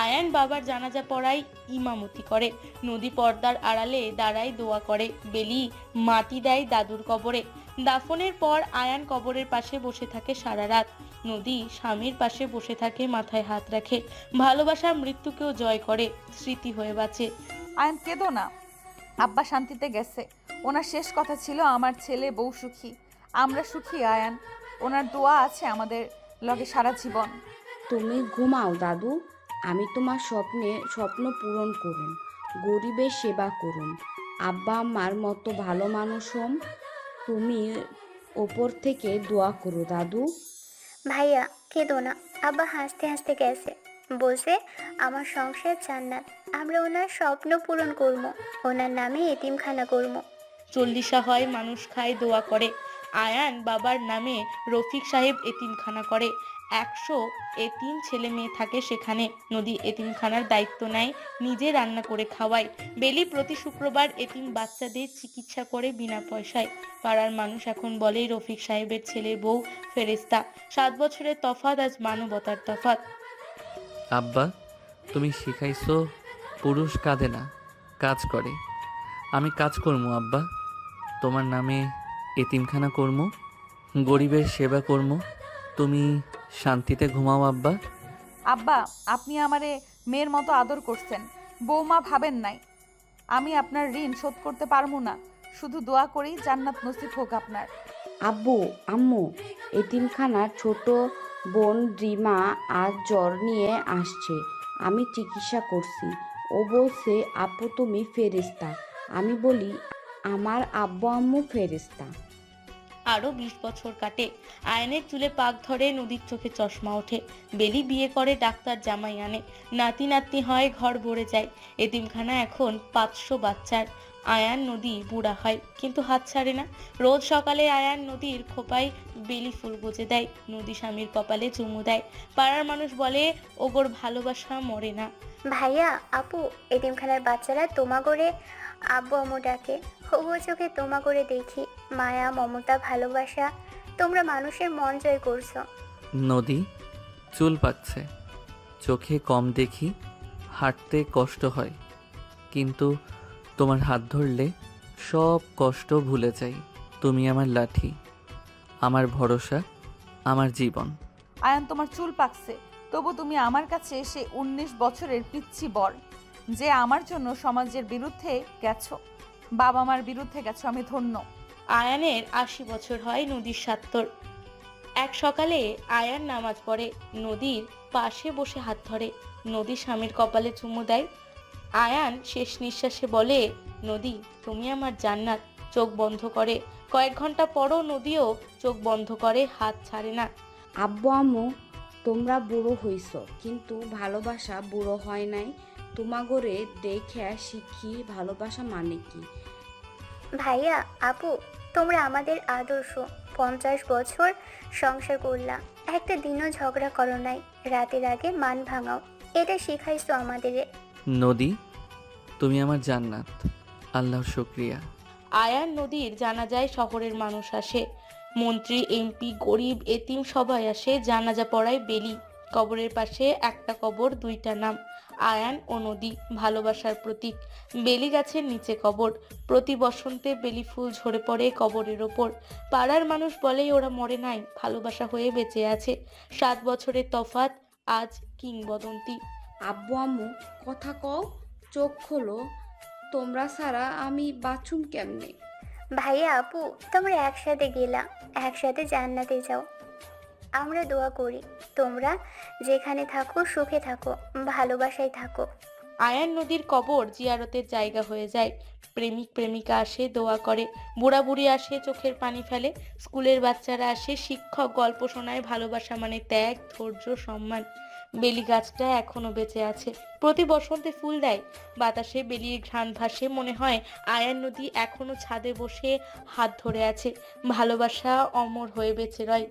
আয়ান বাবার জানাজা পড়ায় ইমামতি করে, নদী পর্দার আড়ালে দাঁড়ায় দোয়া করে, বেলি মাটি দেয় দাদুর কবরে। দাফনের পর আয়ান কবরের পাশে বসে থাকে সারা রাত। নদী স্বামীর পাশে বসে থাকে, মাথায় হাত রাখে। ভালোবাসা মৃত্যুকেও জয় করে, স্মৃতি হয়ে বাঁচে। আয়ান, কেঁদো না, আব্বা শান্তিতে গেছে। ওনার শেষ কথা ছিল আমার ছেলে বউ সুখী, আমরা সুখী আয়ান। ওনার দোয়া আছে আমাদের লগে সারা জীবন। তুমি ঘুমাও দাদু, আমি তোমার স্বপ্ন পূরণ করুন, গরিবের সেবা করুন, আব্বা আম্মার মতো ভালো মানুষ হম। তুমি ওপর থেকে দোয়া করো দাদু। ভাইয়া, কেঁদো না। আব্বা হাসতে হাসতে গেছে, বলছে আমার সংসার জান্নাত। আমরা ওনার স্বপ্ন পূরণ করবো, ওনার নামে এতিমখানা করবো। চল্লিশা হয়, মানুষ খায়, দোয়া করে। আয়ান বাবার নামে রফিক সাহেব এতিমখানা করে। 100 এতিম ছেলে মেয়ে থাকে সেখানে। নদী এতিমখানার দায়িত্ব নেয়, নিজে রান্না করে খাওয়ায়। বেলি প্রতি শুক্রবার এতিম বাচ্চাদের চিকিৎসা করে বিনা পয়সায়। পাড়ার মানুষ এখন বলে রফিক সাহেবের ছেলে বউ ফেরেস্তা। 7 বছরের তফাৎ আজ মানবতার তফাৎ। আব্বা, তুমি শিখাইছো পুরুষ কাঁদে না, কাজ করে। আমি কাজ করবো আব্বা, তোমার নামে এতিমখানা করবো, গরিবের সেবা করবো। তুমি শান্তিতে ঘুমাও আব্বা। আব্বা, আপনি আমারে মেয়ের মতো আদর করছেন, বৌমা ভাবেন নাই। আমি আপনার ঋণ শোধ করতে পারবো না, শুধু দোয়া করি জান্নাত নসিব হোক আপনার। আব্বু আম্মু, এতিমখানার ছোট বোন রিমা আজ জ্বর নিয়ে আসছে, আমি চিকিৎসা করছি। ও বলছে আপু তুমি ফেরেস্তা। আমি বলি আমার আব্বু আম্মু ফেরেস্তা। আরো 20 বছর কাটে। আয়নের চুলে পাক ধরে, নদীর চোখে চশমা ওঠে। বেলি বিয়ে করে, ডাক্তার জামাই আনে, নাতি নাতনি হয়, ঘর ভরে যায়। এতিমখানা এখন 500 বাচ্চার। আয়ান নদী বুড়া হয়, কিন্তু হাত ছাড়ে না। রোজ সকালে আয়ান নদীর খোপায় বেলি ফুল গুজে দেয়, নদী স্বামীর কপালে চুমু দেয়। পাড়ার মানুষ বলে ওগোর ভালোবাসা মরে না। ভাইয়া, আপু, এতিমখানার বাচ্চারা তোমাগরে আব্বু আম্মু ডাকে। হবু চোখে তোমাগরে দেখি, মায়া, মমতা, ভালোবাসা। তোমরা মানুষের মন জয় করছো। নদী চুল পাকছে, চোখে কম দেখি, হাঁটতে কষ্ট হয়, কিন্তু তোমার হাত ধরলে সব কষ্ট ভুলে যাই। তুমি আমার লাঠি, আমার ভরসা, আমার জীবন। আয়ান, তোমার চুল পাকছে, তবু তুমি আমার কাছে এসে 19 বছরের পিচ্ছি বর, যে আমার জন্য সমাজের বিরুদ্ধে গেছো, বাবা মার বিরুদ্ধে গেছো, আমি ধন্য। আয়ানের 80 বছর হয়, নদীর 70। এক সকালে আয়ান নামাজ পড়ে, নদীর পাশে বসে হাত ধরে, নদী স্বামীর কপালে চুমু দেয়। আয়ান শেষ নিঃশ্বাসে বলে, নদী তুমি আমার জান্নাত। চোখ বন্ধ করে। কয়েক ঘন্টা পরও নদীও চোখ বন্ধ করে, হাত ছাড়ে না। আব্বু আম্মু তোমরা বুড়ো হইছ, কিন্তু ভালোবাসা বুড়ো হয় নাই। তোমাগরে দেখে শিখি ভালোবাসা মানে কি। ভাইয়া, আপু, তোমরা আমাদের আদর্শ। 50 বছর সংসার করলা, একটা দিনও ঝগড়া করো নাই, রাতের আগে মান ভাঙাও। এটা শিখাইছো আমাদের। নদী তুমি আমার জান্নাত, আল্লাহর শুকরিয়া। আয়ান নদীর জানাজায় শহরের মানুষ আসে। মন্ত্রী, এমপি, গরিব, এতিম সবাই আসে জানাজা পড়ায় বেলি। কবরের পাশে একটা কবর, দুইটা নাম, আয়ান ও নদী, ভালোবাসার প্রতীক। বেলি গাছের নিচে কবর। প্রতি বসন্তে বেলি ফুল ঝরে পড়ে কবরের ওপর। পাড়ার মানুষ বলে ওরা মরে নাই, ভালোবাসা হয়ে বেঁচে আছে। 7 বছরের তফাৎ, আজ কিংবদন্তি। আব্বু আম্মু কথা কও, চোখ খোলো, তোমরা ছাড়া আমি বাঁচুম কেমনে? ভাইয়া আপু, তোমরা একসাথে গেলা, একসাথে জান্নাতে যাও। আমরা দোয়া করি তোমরা যেখানে থাকো সুখে থাকো, ভালোবাসায় থাকো। আয়ান নদীর কবর জিয়ারতের জায়গা হয়ে যায়। প্রেমিক প্রেমিকা আসে, দোয়া করে। বুড়া বুড়ি আসে, চোখের পানি ফেলে। স্কুলের বাচ্চারা আসে, শিক্ষক গল্প শোনায়। ভালোবাসা মানে ত্যাগ, ধৈর্য, সম্মান। বেলি গাছটা এখনো বেঁচে আছে, প্রতি বসন্তে ফুল দেয়। বাতাসে বেলির ঘ্রাণ ভাসে, মনে হয় আয়ান নদী এখনো ছাদে বসে হাত ধরে আছে। ভালোবাসা অমর হয়ে বেঁচে রয়।